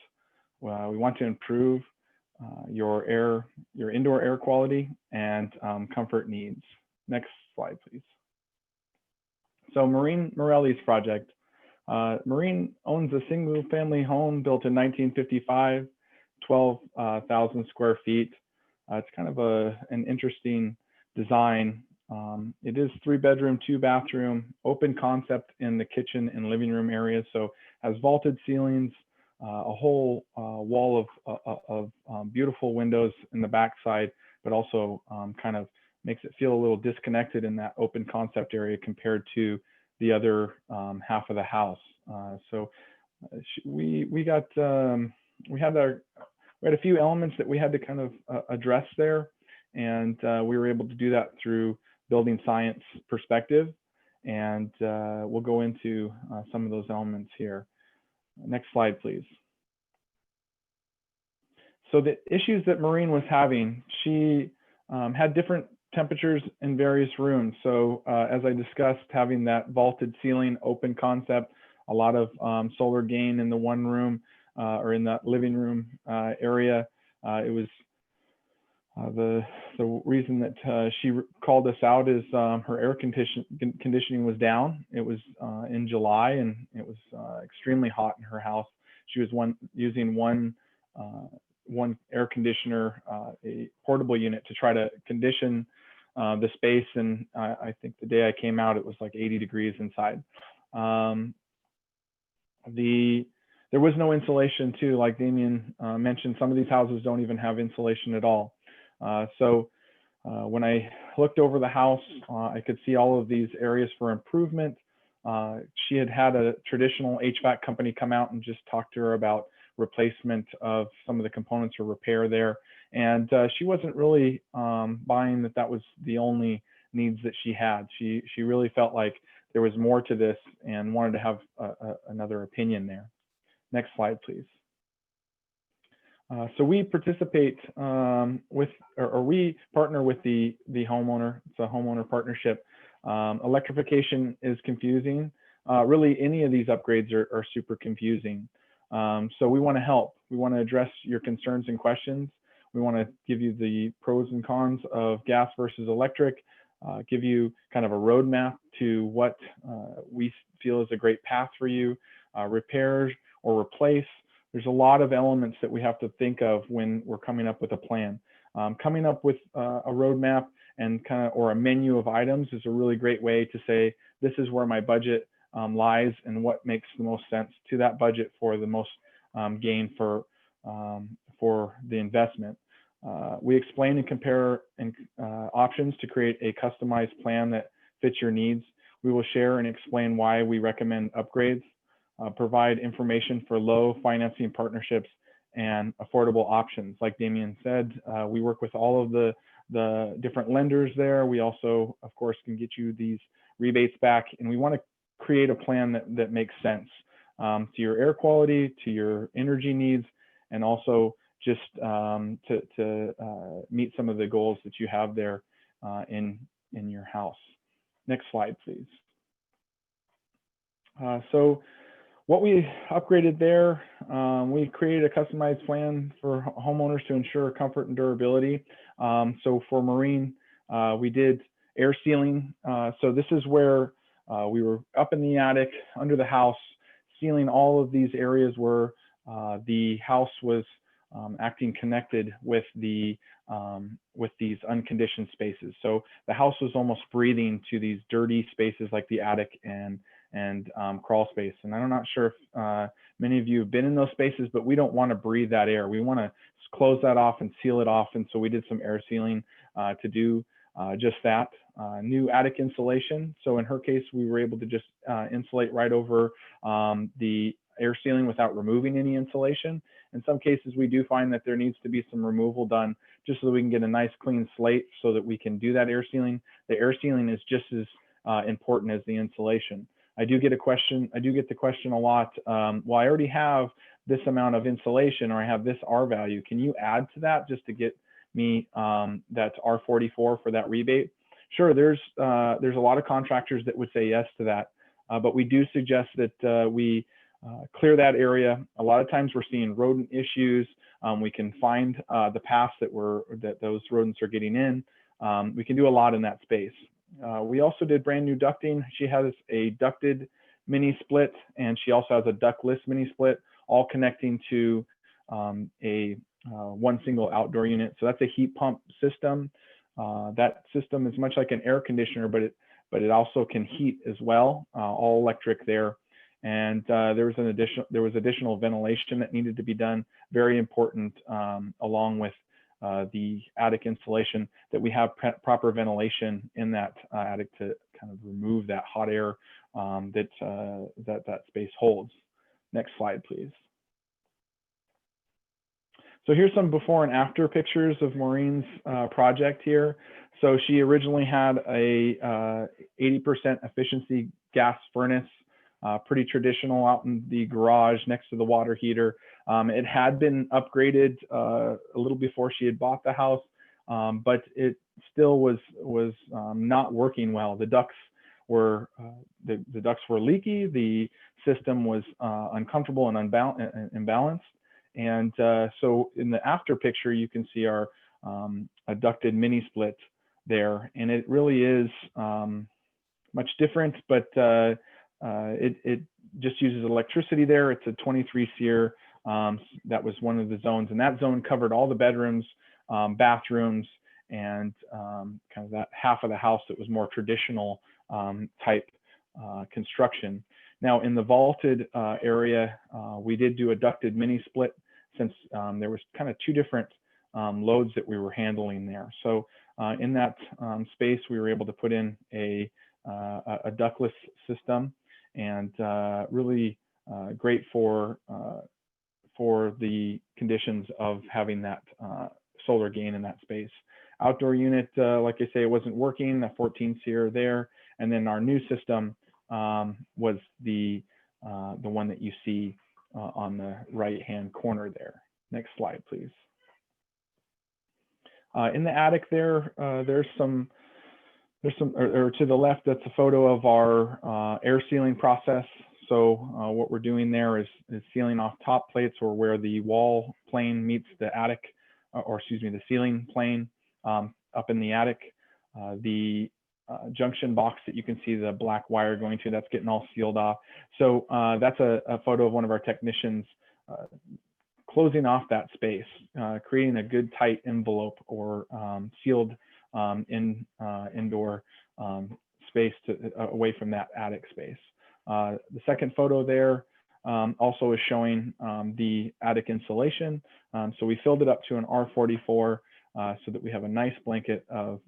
We want to improve your indoor air quality and comfort needs. Next slide, please. So Maureen Morelli's project. Maureen owns a single family home built in 1955, 12,000 square feet. It's kind of an interesting design. It is 3-bedroom, 2-bathroom, open concept in the kitchen and living room areas. So has vaulted ceilings, a whole wall of beautiful windows in the backside, but also kind of makes it feel a little disconnected in that open concept area compared to the other half of the house. So we had a few elements that we had to kind of address there, and we were able to do that through building science perspective, and we'll go into some of those elements here. Next slide, please. So the issues that Maureen was having, she had different temperatures in various rooms. So as I discussed, having that vaulted ceiling, open concept, a lot of solar gain in the one room or in that living room area. It was the reason that she called us out is her air conditioning was down. It was in July, and it was extremely hot in her house. She was using one air conditioner, a portable unit, to try to condition the space. And I think the day I came out, it was like 80 degrees inside. There was no insulation too, like Damien mentioned. Some of these houses don't even have insulation at all. So when I looked over the house, I could see all of these areas for improvement. She had a traditional HVAC company come out and just talk to her about replacement of some of the components or repair there. And she wasn't really buying that was the only needs that she had. She really felt like there was more to this and wanted to have another opinion there. Next slide, please. So we participate we partner with the homeowner. It's a homeowner partnership. Electrification is confusing. Really, any of these upgrades are super confusing. So we want to help. We want to address your concerns and questions. We want to give you the pros and cons of gas versus electric, give you kind of a roadmap to what we feel is a great path for you, repair or replace. There's a lot of elements that we have to think of when we're coming up with a plan. Coming up with a roadmap and or a menu of items is a really great way to say, this is where my budget lies and what makes the most sense to that budget for the most gain for the investment. We explain and compare options to create a customized plan that fits your needs. We will share and explain why we recommend upgrades, provide information for low financing partnerships and affordable options. Like Damien said, we work with all of the different lenders there. We also, of course, can get you these rebates back, and we want to create a plan that makes sense to your air quality, to your energy needs, and also just to meet some of the goals that you have there in your house. Next slide, please. So what we upgraded there, we created a customized plan for homeowners to ensure comfort and durability. So for marine, we did air sealing. So this is where we were up in the attic under the house, sealing all of these areas where the house was acting connected with these unconditioned spaces. So the house was almost breathing to these dirty spaces like the attic and crawl space. And I'm not sure if many of you have been in those spaces, but we don't want to breathe that air. We want to close that off and seal it off. And so we did some air sealing to do just that. New attic insulation. So in her case, we were able to just insulate right over the air sealing without removing any insulation. In some cases, we do find that there needs to be some removal done just so that we can get a nice clean slate so that we can do that air sealing. The air sealing is just as important as the insulation. I do get the question a lot. Well, I already have this amount of insulation, or I have this R value. Can you add to that just to get me that R44 for that rebate? Sure, there's a lot of contractors that would say yes to that, but we do suggest that we clear that area. A lot of times we're seeing rodent issues. We can find the paths that those rodents are getting in. We can do a lot in that space. We also did brand new ducting. She has a ducted mini split, and she also has a ductless mini split, all connecting to one single outdoor unit. So that's a heat pump system. That system is much like an air conditioner, but it also can heat as well, all electric there. And there was additional ventilation that needed to be done. Very important, along with the attic insulation, that we have proper ventilation in that attic to kind of remove that hot air that space holds. Next slide, please. So here's some before and after pictures of Maureen's project here. So she originally had a 80% efficiency gas furnace, pretty traditional out in the garage next to the water heater. It had been upgraded a little before she had bought the house, but it still was not working well. The ducts were leaky. The system was uncomfortable and imbalanced. And so in the after picture, you can see our a ducted mini split there, and it really is much different, but it just uses electricity there. It's a 23 SEER. That was one of the zones, and that zone covered all the bedrooms, bathrooms, and kind of that half of the house that was more traditional type construction. Now in the vaulted area, we did do a ducted mini split, since there was kind of two different loads that we were handling there. So in that space, we were able to put in a ductless system, and really great for the conditions of having that solar gain in that space. Outdoor unit, like I say, it wasn't working, a 14 SEER there. And then our new system was the one that you see on the right-hand corner there. Next slide, please. In the attic there, there's some, or to the left, that's a photo of our air sealing process. So what we're doing there is sealing off top plates, or where the wall plane meets the attic, or excuse me, the ceiling plane up in the attic. The junction box that you can see the black wire going to, that's getting all sealed off. So that's a photo of one of our technicians closing off that space, creating a good tight envelope, or sealed indoor space away from that attic space. The second photo there also is showing the attic insulation. So we filled it up to an R44, so that we have a nice blanket of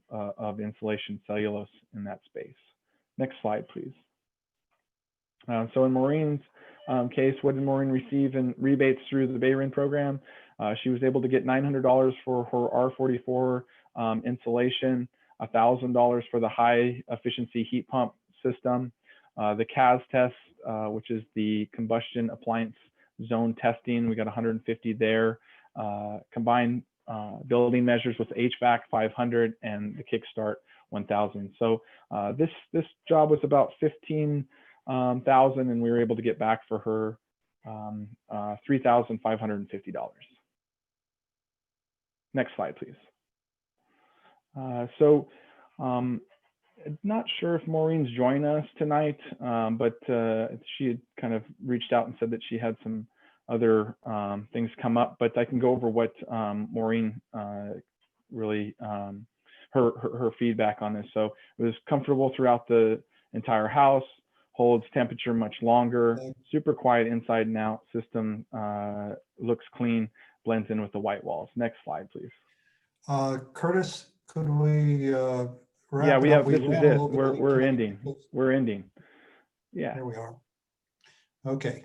insulation cellulose in that space. Next slide, please. So in Maureen's case, what did Maureen receive in rebates through the BayREN program? She was able to get $900 for her R44 insulation, $1,000 for the high efficiency heat pump system, the CAS test, which is the combustion appliance zone testing. We got 150 there. Combined building measures with HVAC 500 and the Kickstart 1,000. So this job was about 15,000, and we were able to get back for her $3,550. Next slide, please. Not sure if Maureen's joining us tonight, but she had kind of reached out and said that she had some other things come up, but I can go over what Maureen really, her feedback on this. So it was comfortable throughout the entire house, holds temperature much longer, super quiet inside and out, system looks clean, blends in with the white walls. Next slide, please. Curtis, could we wrap Yeah, it we up? have, this is ran a it. little bit late We're tonight. ending. We're ending. Yeah. Here we are. Okay.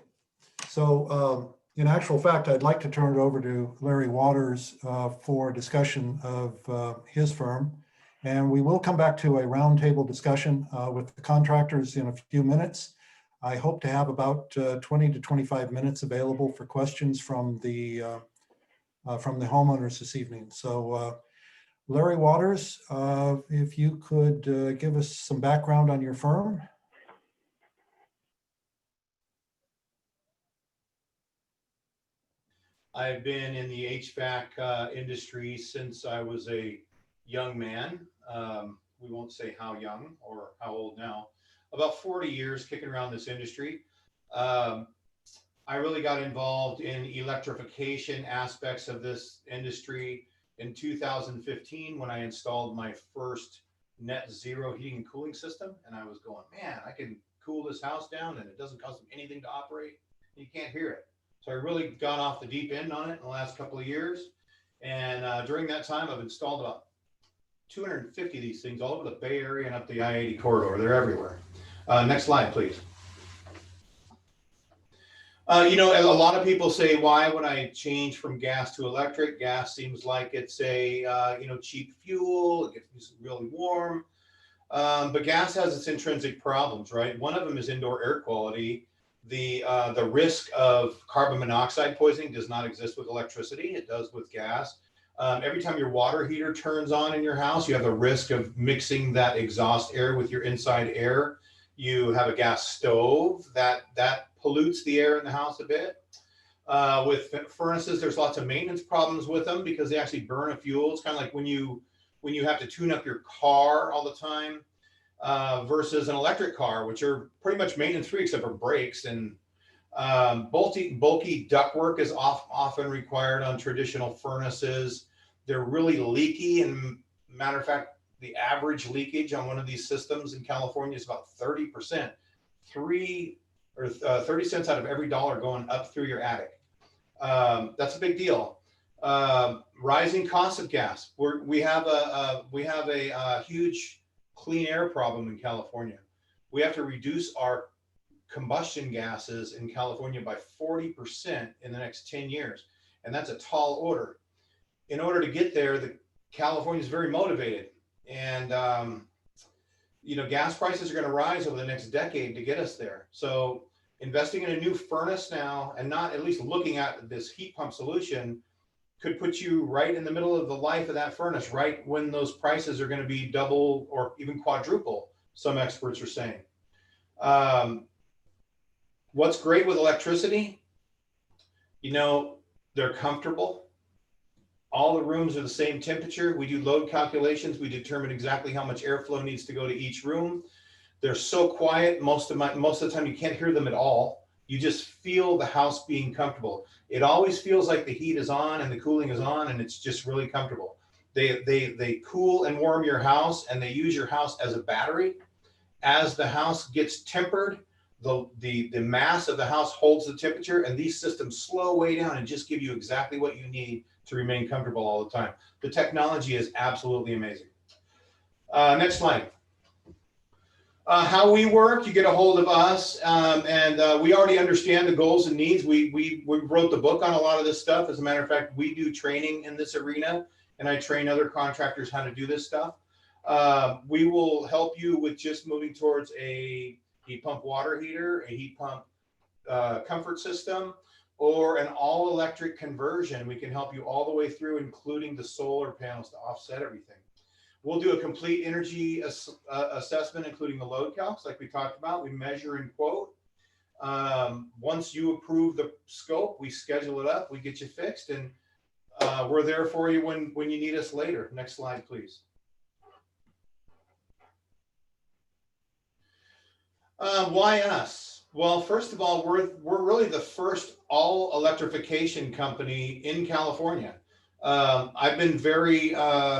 So in actual fact, I'd like to turn it over to Larry Waters for discussion of his firm. And we will come back to a roundtable discussion with the contractors in a few minutes. I hope to have about 20 to 25 minutes available for questions from the homeowners this evening. So Larry Waters, if you could give us some background on your firm. I've been in the HVAC industry since I was a young man. We won't say how young or how old now. About 40 years kicking around this industry. I really got involved in electrification aspects of this industry in 2015 when I installed my first net zero heating and cooling system. And I was going, man, I can cool this house down and it doesn't cost them anything to operate. You can't hear it. So I really got off the deep end on it in the last couple of years. And during that time, I've installed about 250 of these things all over the Bay Area and up the I-80 corridor. They're everywhere. Next slide, please. You know, a lot of people say, why would I change from gas to electric? Gas seems like it's a, you know, cheap fuel. It gets really warm. But gas has its intrinsic problems, right? One of them is indoor air quality. The risk of carbon monoxide poisoning does not exist with electricity. It does with gas. Every time your water heater turns on in your house, you have the risk of mixing that exhaust air with your inside air. You have a gas stove that pollutes the air in the house a bit. With furnaces, there's lots of maintenance problems with them because they actually burn a fuel. It's kind of like when you have to tune up your car all the time. Versus an electric car, which are pretty much maintenance free except for brakes, and bulky ductwork is often required on traditional furnaces. They're really leaky, and matter of fact, the average leakage on one of these systems in California is about 30%. 30 cents out of every dollar going up through your attic. That's a big deal. Rising costs of gas. We have a huge clean air problem in California. We have to reduce our combustion gases in California by 40% in the next 10 years. And that's a tall order. In order to get there, California is very motivated. And, you know, gas prices are going to rise over the next decade to get us there. So investing in a new furnace now and not at least looking at this heat pump solution could put you right in the middle of the life of that furnace, right when those prices are going to be double or even quadruple, some experts are saying. What's great with electricity? You know, they're comfortable. All the rooms are the same temperature. We do load calculations. We determine exactly how much airflow needs to go to each room. They're so quiet. Most of the time you can't hear them at all. You just feel the house being comfortable. It always feels like the heat is on and the cooling is on, and it's just really comfortable. They cool and warm your house, and they use your house as a battery. As the house gets tempered, the mass of the house holds the temperature, and these systems slow way down and just give you exactly what you need to remain comfortable all the time. The technology is absolutely amazing. Next slide. How we work, you get a hold of us, and we already understand the goals and needs. We wrote the book on a lot of this stuff. As a matter of fact, we do training in this arena, and I train other contractors how to do this stuff. We will help you with just moving towards a heat pump water heater, a heat pump comfort system, or an all-electric conversion. We can help you all the way through, including the solar panels to offset everything. We'll do a complete energy assessment, including the load calcs, like we talked about. We measure and quote. Once you approve the scope, we schedule it up, we get you fixed, and we're there for you when you need us later. Next slide, please. Why us? Well, first of all, we're really the first all electrification company in California. I've been very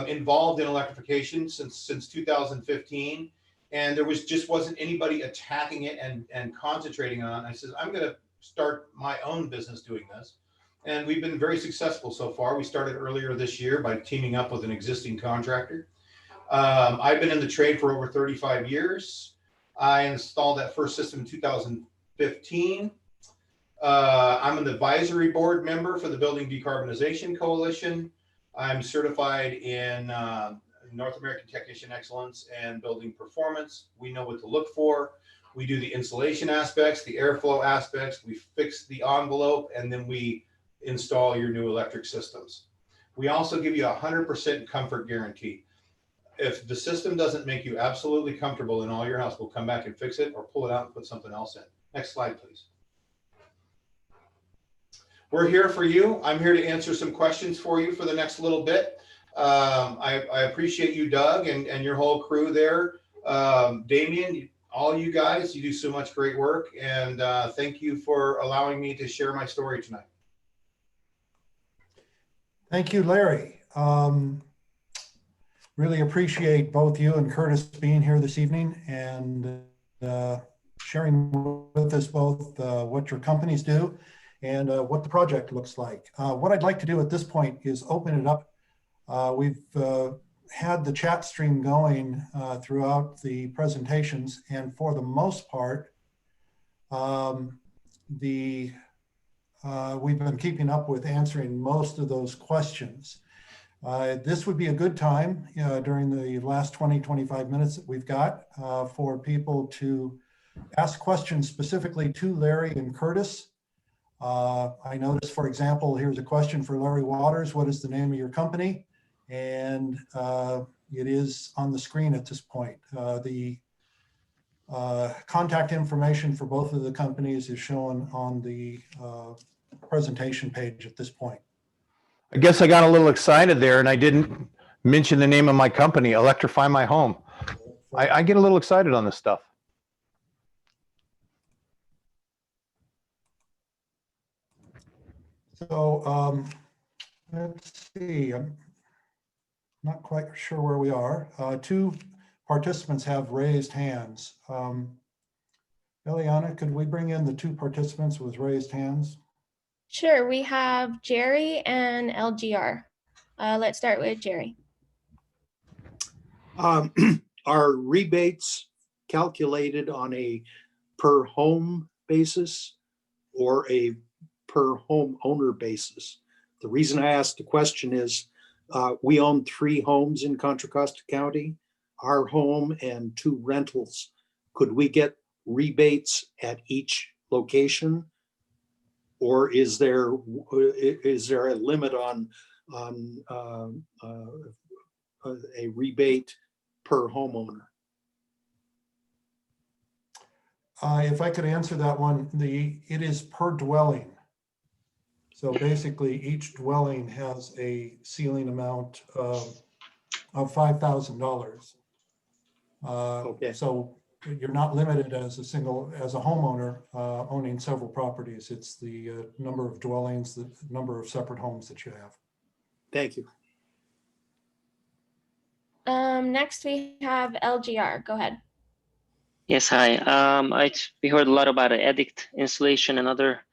involved in electrification since 2015, and there wasn't anybody attacking it and concentrating on it. I said, I'm going to start my own business doing this, and we've been very successful so far. We started earlier this year by teaming up with an existing contractor. I've been in the trade for over 35 years. I installed that first system in 2015. I'm an advisory board member for the Building Decarbonization Coalition. I'm certified in North American Technician Excellence and Building Performance. We know what to look for. We do the insulation aspects, the airflow aspects. We fix the envelope, and then we install your new electric systems. We also give you a 100% comfort guarantee. If the system doesn't make you absolutely comfortable in all your house, we'll come back and fix it or pull it out and put something else in. Next slide, please. We're here for you. I'm here to answer some questions for you for the next little bit. I appreciate you, Doug, and your whole crew there. Damien, all you guys, you do so much great work, and thank you for allowing me to share my story tonight. Thank you, Larry. Really appreciate both you and Curtis being here this evening and sharing with us both what your companies do and what the project looks like. What I'd like to do at this point is open it up. We've had the chat stream going throughout the presentations, and for the most part, we've been keeping up with answering most of those questions. This would be a good time during the last 20-25 minutes that we've got for people to ask questions specifically to Larry and Curtis. I noticed, for example, here's a question for Larry Waters. What is the name of your company? And it is on the screen at this point. The contact information for both of the companies is shown on the presentation page at this point. I guess I got a little excited there and I didn't mention the name of my company, Electrify My Home. I get a little excited on this stuff. So let's see, I'm not quite sure where we are. Two participants have raised hands. Eliana, could we bring in the two participants with raised hands? Sure, we have Jerry and LGR. Let's start with Jerry. Are rebates calculated on a per home basis or a per homeowner basis? The reason I asked the question is we own 3 homes in Contra Costa County, our home and 2 rentals. Could we get rebates at each location? Or is there a limit on a rebate per homeowner? If I could answer that one, it is per dwelling. So basically each dwelling has a ceiling amount of $5,000. Okay. So you're not limited as a homeowner owning several properties. It's the number of dwellings, the number of separate homes that you have. Thank you. Next we have LGR. Go ahead. Yes, hi. We heard a lot about edict installation and other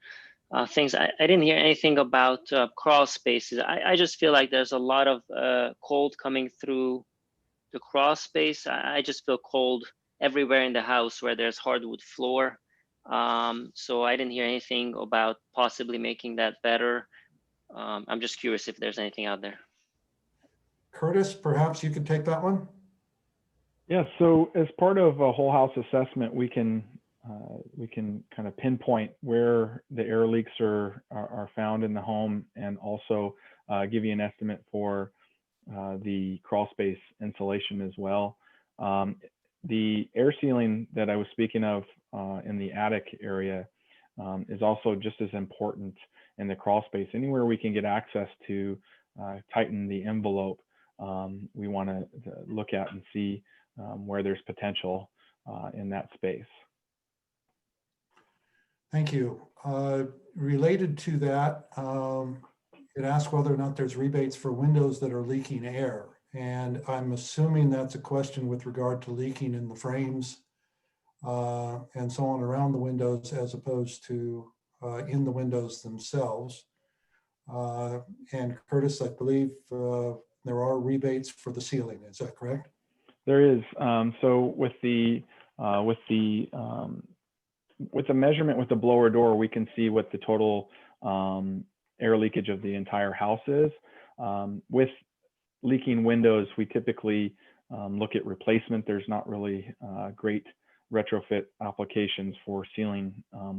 things. I didn't hear anything about crawl spaces. I just feel like there's a lot of cold coming through the crawl space. I just feel cold everywhere in the house where there's hardwood floor. So I didn't hear anything about possibly making that better. I'm just curious if there's anything out there. Curtis, perhaps you could take that one? Yeah, so as part of a whole house assessment, we can kind of pinpoint where the air leaks are found in the home, and also give you an estimate for the crawl space insulation as well. The air sealing that I was speaking of in the attic area is also just as important in the crawl space. Anywhere we can get access to tighten the envelope, we want to look at and see where there's potential in that space. Thank you. Related to that, it asked whether or not there's rebates for windows that are leaking air. And I'm assuming that's a question with regard to leaking in the frames and so on around the windows, as opposed to in the windows themselves. And Curtis, I believe there are rebates for the ceiling. Is that correct? There is. So with the measurement with the blower door, we can see what the total air leakage of the entire house is. With leaking windows, we typically look at replacement. There's not really great retrofit applications for sealing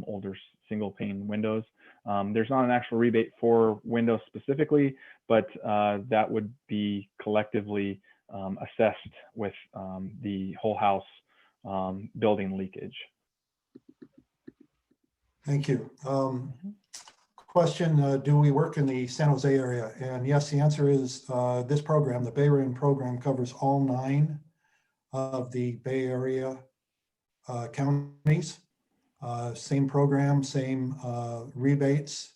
older single pane windows. There's not an actual rebate for windows specifically, but that would be collectively assessed with the whole house building leakage. Thank you. Question, do we work in the San Jose area? And yes, the answer is this program, the BayREN program, covers all 9 of the Bay Area counties. Same program, same rebates.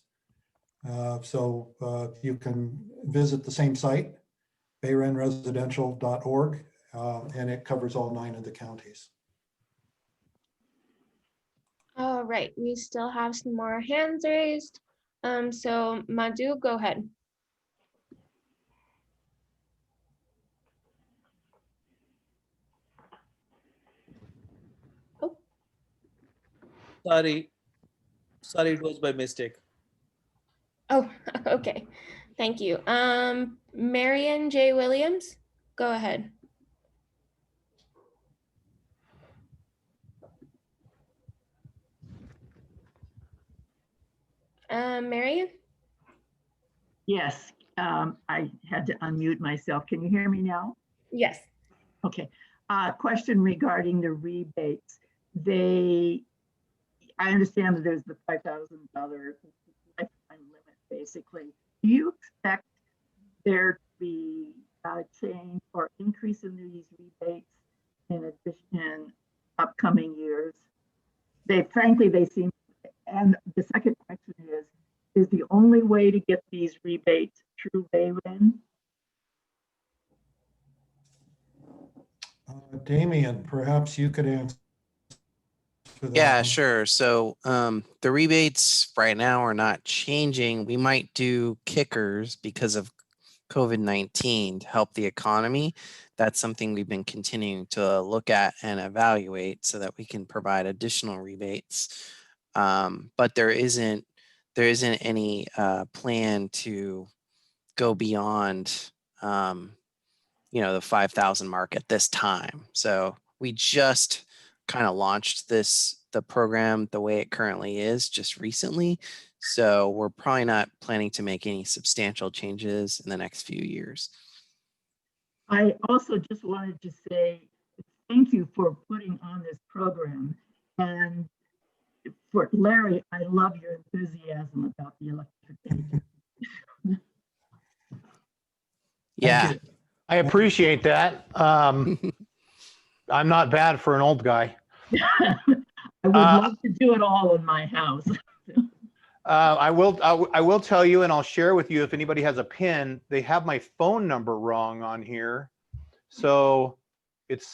So you can visit the same site, bayrenresidential.org, and it covers all 9 of the counties. All right, we still have some more hands raised. So Madhu, go ahead. Oh. Sorry, it was by mistake. Oh, okay. Thank you. Marion J. Williams, go ahead. Marion? Yes, I had to unmute myself. Can you hear me now? Yes. Okay. Question regarding the rebates. I understand that there's the $5,000 lifetime limit, basically. Do you expect there to be a change or increase in these rebates in upcoming years? Frankly, they seem. And the second question is the only way to get these rebates through BayREN? Damien, perhaps you could answer that. Yeah, one. sure. So the rebates right now are not changing. We might do kickers because of COVID-19 to help the economy. That's something we've been continuing to look at and evaluate so that we can provide additional rebates. But there isn't any plan to go beyond the 5,000 mark at this time. So we just kind of launched the program the way it currently is just recently. So we're probably not planning to make any substantial changes in the next few years. I also just wanted to say thank you for putting on this program. And for Larry, I love your enthusiasm about the electrification. Yeah, I appreciate that. I'm not bad for an old guy. I would love to do it all in my house. I will tell you, and I'll share with you if anybody has a pin. They have my phone number wrong on here, so it's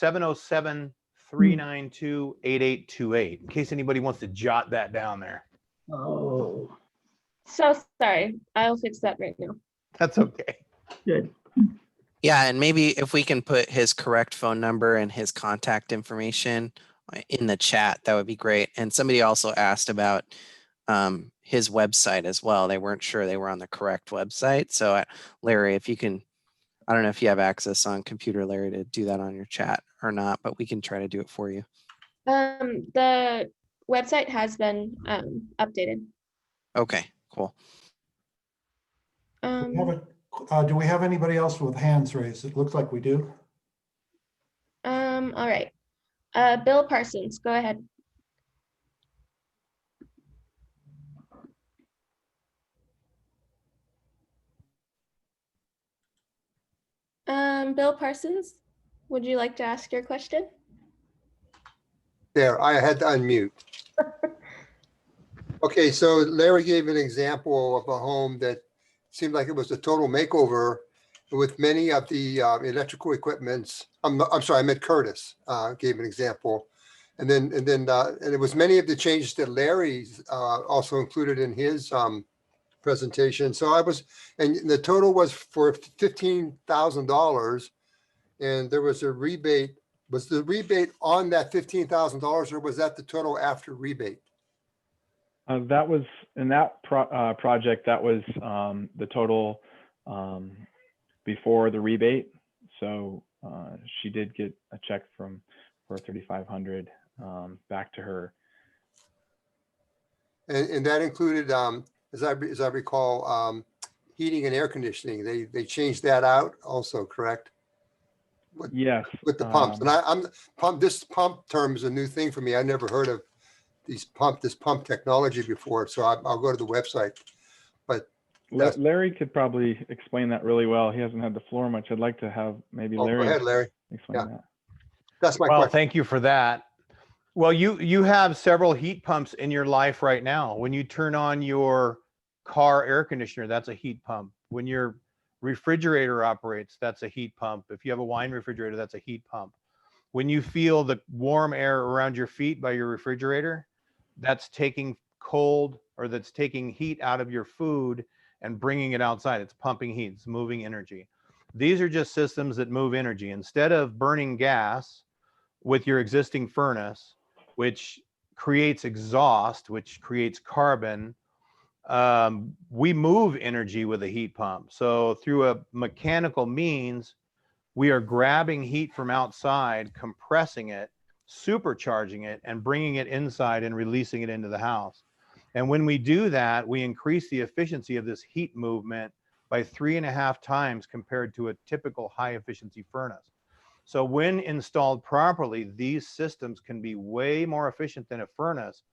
392-8828, in case anybody wants to jot that down there. Oh, So sorry. I'll fix that right now. That's okay. good. Yeah, and maybe if we can put his correct phone number and his contact information in the chat, that would be great. And somebody also asked about his website as well. They weren't sure they were on the correct website. So Larry, if you can, I don't know if you have access on computer, Larry, to do that on your chat or not, but we can try to do it for you. The website has been updated. Okay, cool. Do we have anybody else with hands raised? It looks like we do. All right. Bill Parsons, go ahead. Bill Parsons, would you like to ask your question? There, I had to unmute. Okay, so Larry gave an example of a home that seemed like it was a total makeover with many of the electrical equipments. I'm sorry, I meant Curtis gave an example. And it was many of the changes that Larry also included in his presentation. So and the total was for $15,000, and there was a rebate. Was the rebate on that $15,000, or was that the total after rebate? That was in that project. That was the total before the rebate. So she did get a check for $3,500 back to her. And that included, as I recall, heating and air conditioning. They changed that out also, correct? Yes. With the pumps. And this pump term is a new thing for me. I never heard of this pump technology before. So I'll go to the website. But Larry could probably explain that really well. He hasn't had the floor much. I'd like to have maybe Larry. Go ahead, Larry. Explain that. That's my question. Thank you for that. Well, you have several heat pumps in your life right now. When you turn on your car air conditioner, that's a heat pump. When your refrigerator operates, that's a heat pump. If you have a wine refrigerator, that's a heat pump. When you feel the warm air around your feet by your refrigerator, that's taking cold, or that's taking heat out of your food and bringing it outside. It's pumping heat, it's moving energy. These are just systems that move energy. Instead of burning gas with your existing furnace, which creates exhaust, which creates carbon, we move energy with a heat pump. So through a mechanical means, we are grabbing heat from outside, compressing it, supercharging it, and bringing it inside and releasing it into the house. And when we do that, we increase the efficiency of this heat movement by 3.5 times compared to a typical high efficiency furnace. So when installed properly, these systems can be way more efficient than a furnace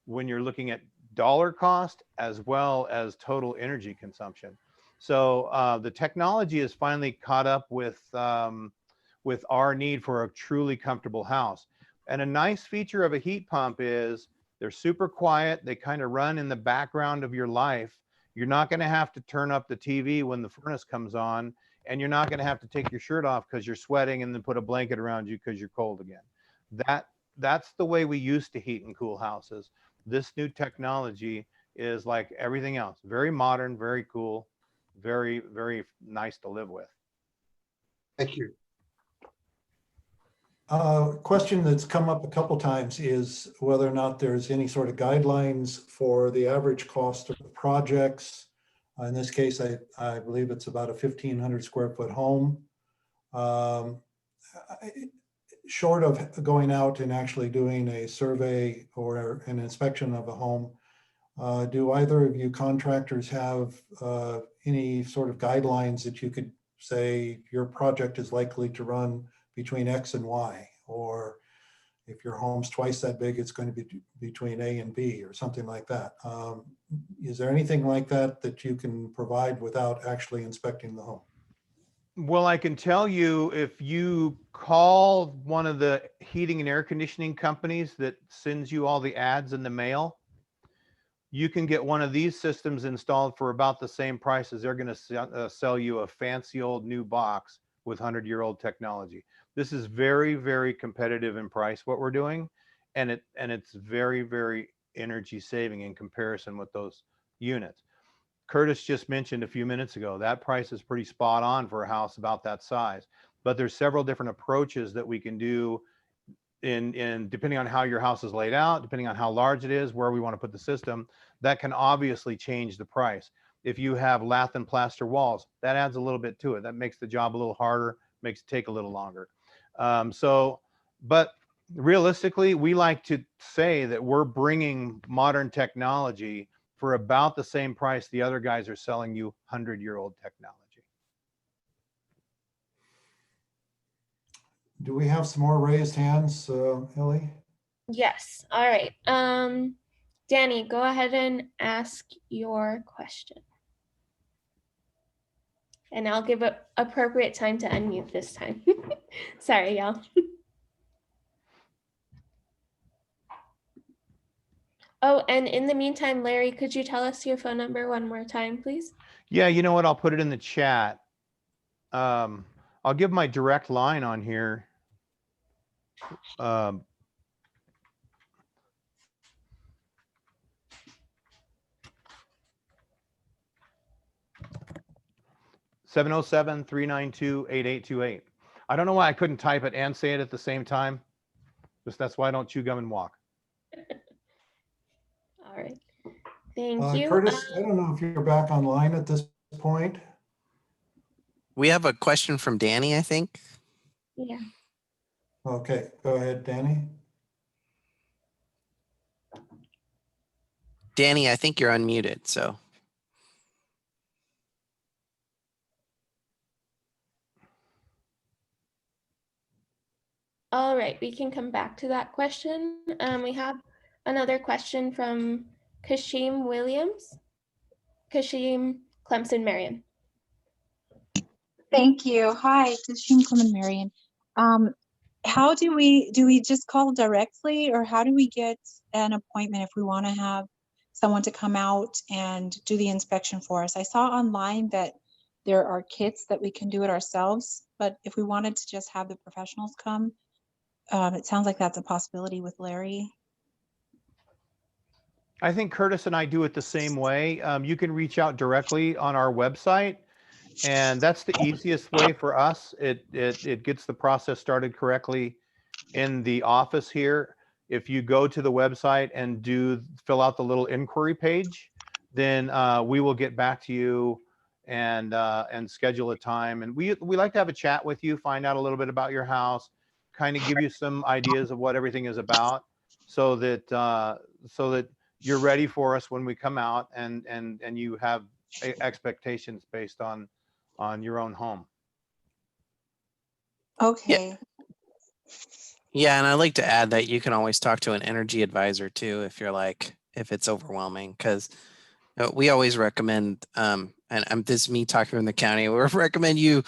when you're looking at dollar cost as well as total energy consumption. So the technology is finally caught up with our need for a truly comfortable house. And a nice feature of a heat pump is they're super quiet. They kind of run in the background of your life. You're not going to have to turn up the TV when the furnace comes on, and you're not going to have to take your shirt off because you're sweating and then put a blanket around you because you're cold again. That's the way we used to heat and cool houses. This new technology is like everything else, very modern, very cool, very, very nice to live with. Thank you. Question that's come up a couple times is whether or not there's any sort of guidelines for the average cost of the projects. In this case, I believe it's about a 1,500 square foot home. Short of going out and actually doing a survey or an inspection of a home, do either of you contractors have any sort of guidelines that you could say your project is likely to run between X and Y, or if your home's twice that big, it's going to be between A and B, or something like that? Is there anything like that that you can provide without actually inspecting the home? Well, I can tell you, if you call one of the heating and air conditioning companies that sends you all the ads in the mail, you can get one of these systems installed for about the same price as they're going to sell you a fancy old new box with 100-year-old technology. This is very, very competitive in price, what we're doing. And it's very, very energy saving in comparison with those units. Curtis just mentioned a few minutes ago, that price is pretty spot on for a house about that size. But there's several different approaches that we can do in depending on how your house is laid out, depending on how large it is, where we want to put the system, that can obviously change the price. If you have lath and plaster walls, that adds a little bit to it. That makes the job a little harder, makes it take a little longer. But realistically, we like to say that we're bringing modern technology for about the same price the other guys are selling you 100-year-old technology. Do we have some more raised hands, Ellie? Yes. All right. Danny, go ahead and ask your question. And I'll give it appropriate time to unmute this time. Sorry, y'all. Oh, and in the meantime, Larry, could you tell us your phone number one more time, please? Yeah, you know what? I'll put it in the chat. I'll give my direct line on here. 707-392-8828. I don't know why I couldn't type it and say it at the same time. Just that's why I don't chew gum and walk. All right. Thank you. Curtis, I don't know if you're back online at this point. We have a question from Danny, I think. Yeah. Okay, go ahead, Danny. Danny, I think you're unmuted, so. All right, we can come back to that question. We have another question from Kashim Williams. Kashim Clemson Marion. Thank you. Hi, Kashim Clemson Marion. How do we just call directly, or how do we get an appointment if we want to have someone to come out and do the inspection for us? I saw online that there are kits that we can do it ourselves, but if we wanted to just have the professionals come, it sounds like that's a possibility with Larry. I think Curtis and I do it the same way. You can reach out directly on our website, and that's the easiest way for us. It gets the process started correctly in the office here. If you go to the website and fill out the little inquiry page, then we will get back to you and schedule a time. And we like to have a chat with you, find out a little bit about your house, kind of give you some ideas of what everything is about, so that you're ready for us when we come out, and you have expectations based on your own home. Okay. Yeah, and I'd like to add that you can always talk to an energy advisor too if it's overwhelming, because we always recommend, and this is me talking from the county, we recommend you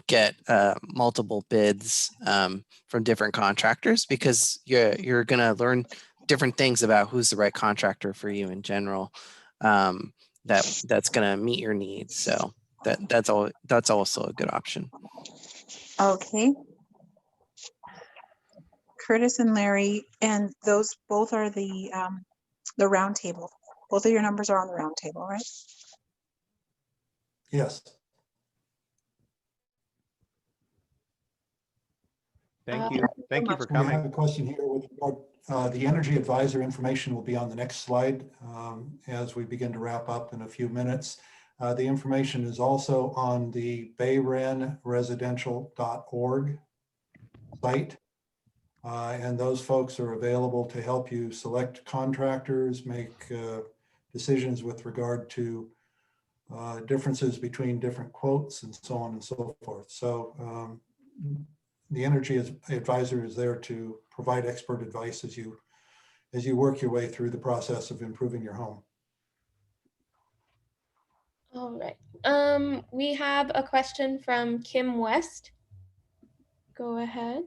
get multiple bids from different contractors, because you're gonna learn different things about who's the right contractor for you in general, that's gonna meet your needs. So that's also a good option. Okay. Curtis and Larry, and those both are the round table. Both of your numbers are on the round table, right? Yes. Thank you. Thank you for coming. We have a question here with the energy advisor information will be on the next slide as we begin to wrap up in a few minutes. The information is also on the BayRENresidential.org site. And those folks are available to help you select contractors, make decisions with regard to differences between different quotes, and so on and so forth. So the energy advisor is there to provide expert advice as you work your way through the process of improving your home. All right. We have a question from Kim West. Go ahead.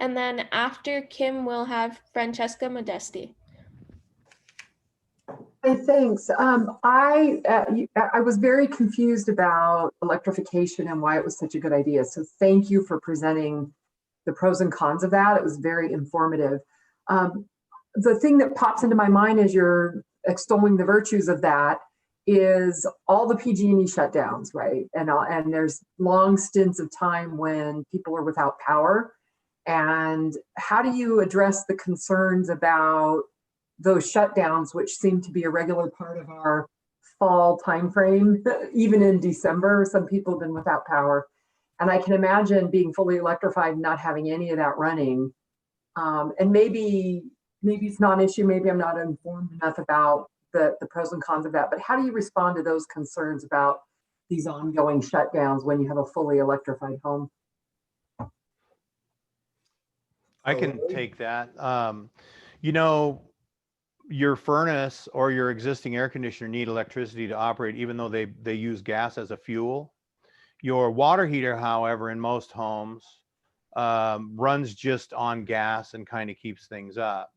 And then after Kim, we'll have Francesca Modesti. Hey, thanks. I was very confused about electrification and why it was such a good idea. So thank you for presenting the pros and cons of that. It was very informative. The thing that pops into my mind as you're extolling the virtues of that is all the PG&E shutdowns, right? And there's long stints of time when people are without power. And how do you address the concerns about those shutdowns, which seem to be a regular part of our fall timeframe? Even in December, some people have been without power. And I can imagine being fully electrified and not having any of that running. And maybe it's not an issue, maybe I'm not informed enough about the pros and cons of that, but how do you respond to those concerns about these ongoing shutdowns when you have a fully electrified home? I can take that. You know, your furnace or your existing air conditioner need electricity to operate, even though they use gas as a fuel. Your water heater, however, in most homes runs just on gas and kind of keeps things up.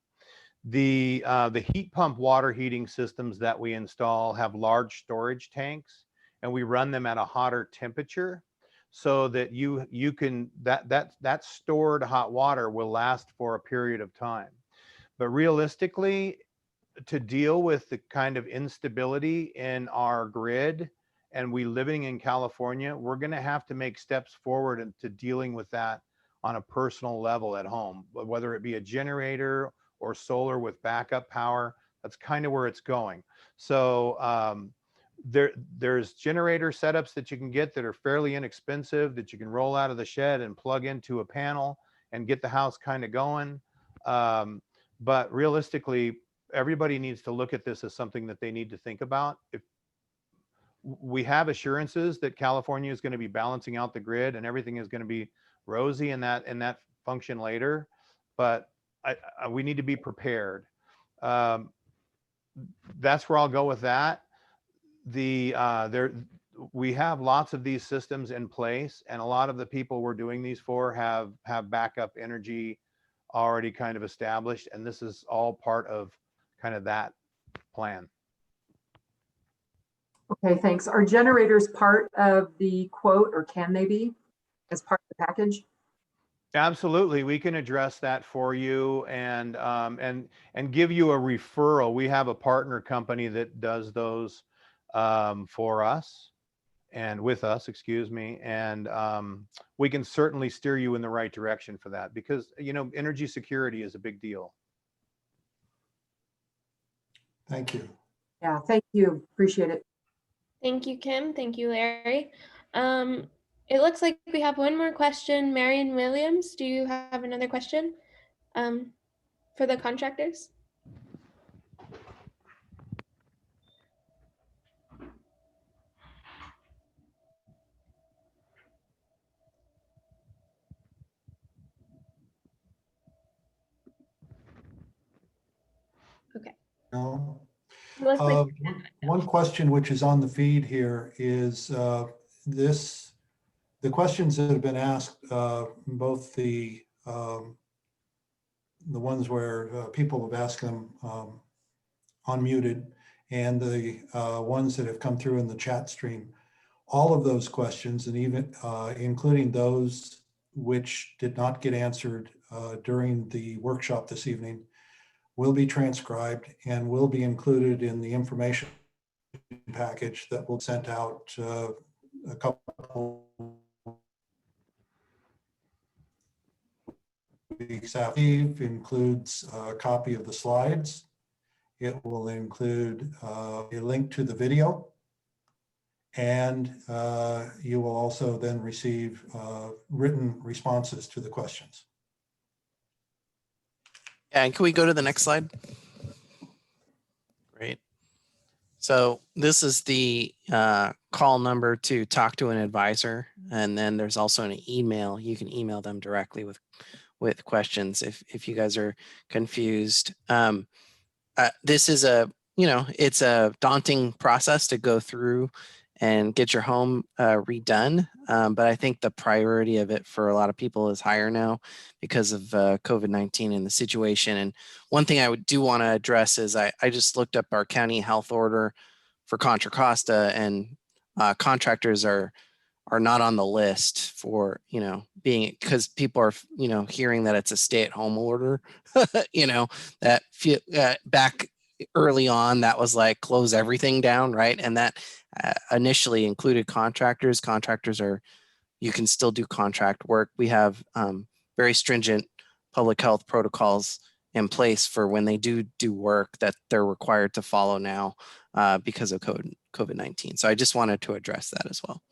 The heat pump water heating systems that we install have large storage tanks, and we run them at a hotter temperature so that you can that stored hot water will last for a period of time. But realistically, to deal with the kind of instability in our grid, and we living in California, we're going to have to make steps forward into dealing with that on a personal level at home, whether it be a generator or solar with backup power. That's kind of where it's going. So there's generator setups that you can get that are fairly inexpensive, that you can roll out of the shed and plug into a panel and get the house kind of going. But realistically, everybody needs to look at this as something that they need to think about. If we have assurances that California is going to be balancing out the grid and everything is going to be rosy in that function later, but we need to be prepared. That's where I'll go with that. We have lots of these systems in place, and a lot of the people we're doing these for have backup energy already kind of established, and this is all part of kind of that plan. Okay, thanks. Are generators part of the quote, or can they be as part of the package? Absolutely, we can address that for you and give you a referral. We have a partner company that does those for us and with us, excuse me, and we can certainly steer you in the right direction for that, because you know, energy security is a big deal. Thank you. Yeah, thank you. Appreciate it. Thank you, Kim. Thank you, Larry. It looks like we have one more question. Marion Williams, do you have another question for the contractors? Okay. No. Leslie. One question which is on the feed here is the questions that have been asked, both the ones where people have asked them unmuted, and the ones that have come through in the chat stream. All of those questions, and even including those which did not get answered during the workshop this evening, will be transcribed and will be included in the information package that will be sent out a couple weeks after. Includes a copy of the slides. It will include a link to the video, and you will also then receive written responses to the questions. Yeah, and can we go to the next slide? Great. So this is the call number to talk to an advisor, and then there's also an email. You can email them directly with questions if you guys are confused. This is it's a daunting process to go through and get your home redone. But I think the priority of it for a lot of people is higher now because of COVID-19 and the situation. And one thing I do want to address is I just looked up our county health order for Contra Costa, and contractors are not on the list for, being, because people are, hearing that it's a stay-at-home order, that back early on, that was like close everything down, right? And that initially included contractors. You can still do contract work. We have very stringent public health protocols in place for when they do work that they're required to follow now because of COVID-19. So I just wanted to address that as well.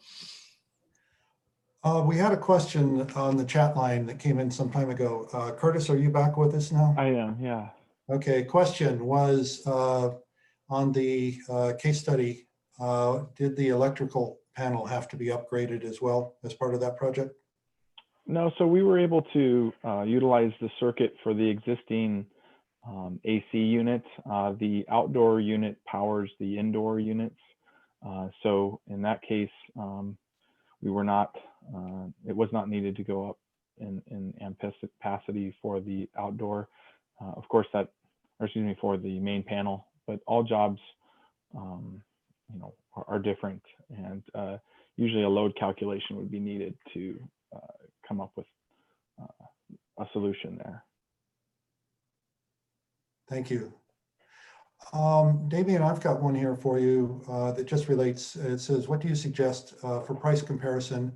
We had a question on the chat line that came in some time ago. Curtis, are you back with us now? I am, yeah. Okay, question was on the case study, did the electrical panel have to be upgraded as well as part of that project? No, so we were able to utilize the circuit for the existing AC unit. The outdoor unit powers the indoor units. So in that case, we were not, it was not needed to go up in ampacity for the outdoor. Of course, for the main panel, but all jobs, are different, and usually a load calculation would be needed to come up with a solution there. Thank you. Damien, I've got one here for you that just relates. It says, what do you suggest for price comparison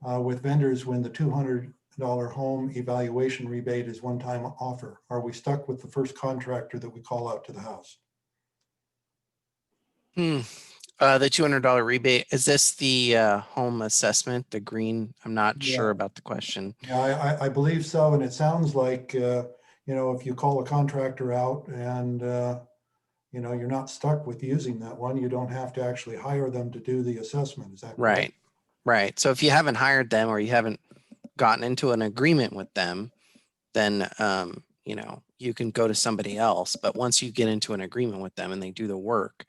with vendors when the $200 home evaluation rebate is one-time offer? Are we stuck with the first contractor that we call out to the house? The $200 rebate, is this the home assessment, the green? I'm not sure about the question. Yeah, I believe so. And it sounds like, if you call a contractor out and, you're not stuck with using that one, you don't have to actually hire them to do the assessment. Is that correct? Right. So if you haven't hired them or you haven't gotten into an agreement with them, then, you can go to somebody else. But once you get into an agreement with them and they do the work,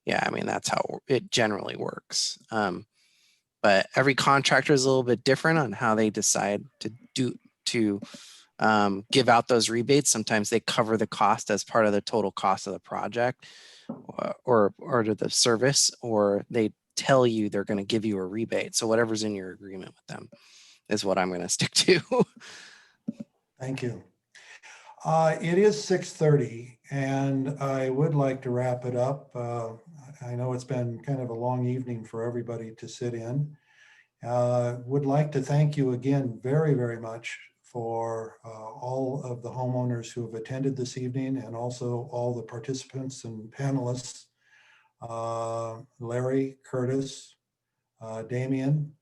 that's how it generally works. But every contractor is a little bit different on how they decide to give out those rebates. Sometimes they cover the cost as part of the total cost of the project or to the service, or they tell you they're going to give you a rebate. So whatever's in your agreement with them is what I'm going to stick to. Thank you. It is 6:30 and I would like to wrap it up. I know it's been kind of a long evening for everybody to sit in. Would like to thank you again very, very much for all of the homeowners who have attended this evening, and also all the participants and panelists, Larry, Curtis, Damien,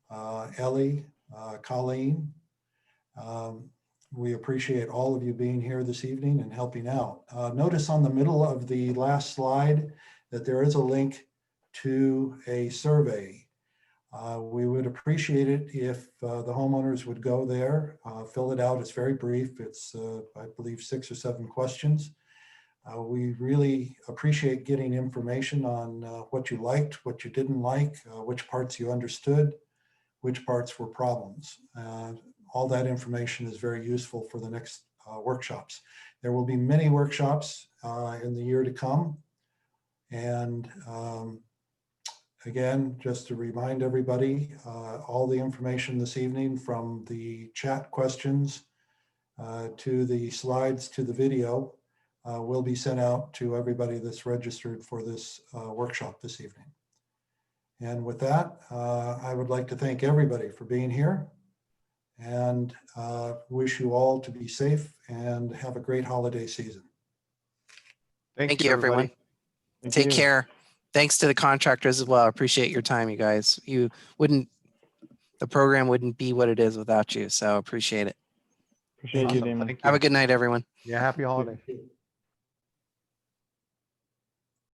Ellie, Colleen. We appreciate all of you being here this evening and helping out. Notice on the middle of the last slide that there is a link to a survey. We would appreciate it if the homeowners would go there, fill it out. It's very brief. It's, I believe, 6 or 7 questions. We really appreciate getting information on what you liked, what you didn't like, which parts you understood, which parts were problems. All that information is very useful for the next workshops. There will be many workshops in the year to come. And again, just to remind everybody, all the information this evening, from the chat questions to the slides to the video, will be sent out to everybody that's registered for this workshop this evening. And with that, I would like to thank everybody for being here, and wish you all to be safe and have a great holiday season. Thank you, everyone. Take care. Thanks to the contractors as well. I appreciate your time, you guys. The program wouldn't be what it is without you. So appreciate it. Appreciate you, Damon. Thank you. Have a good night, everyone. Yeah, happy holiday.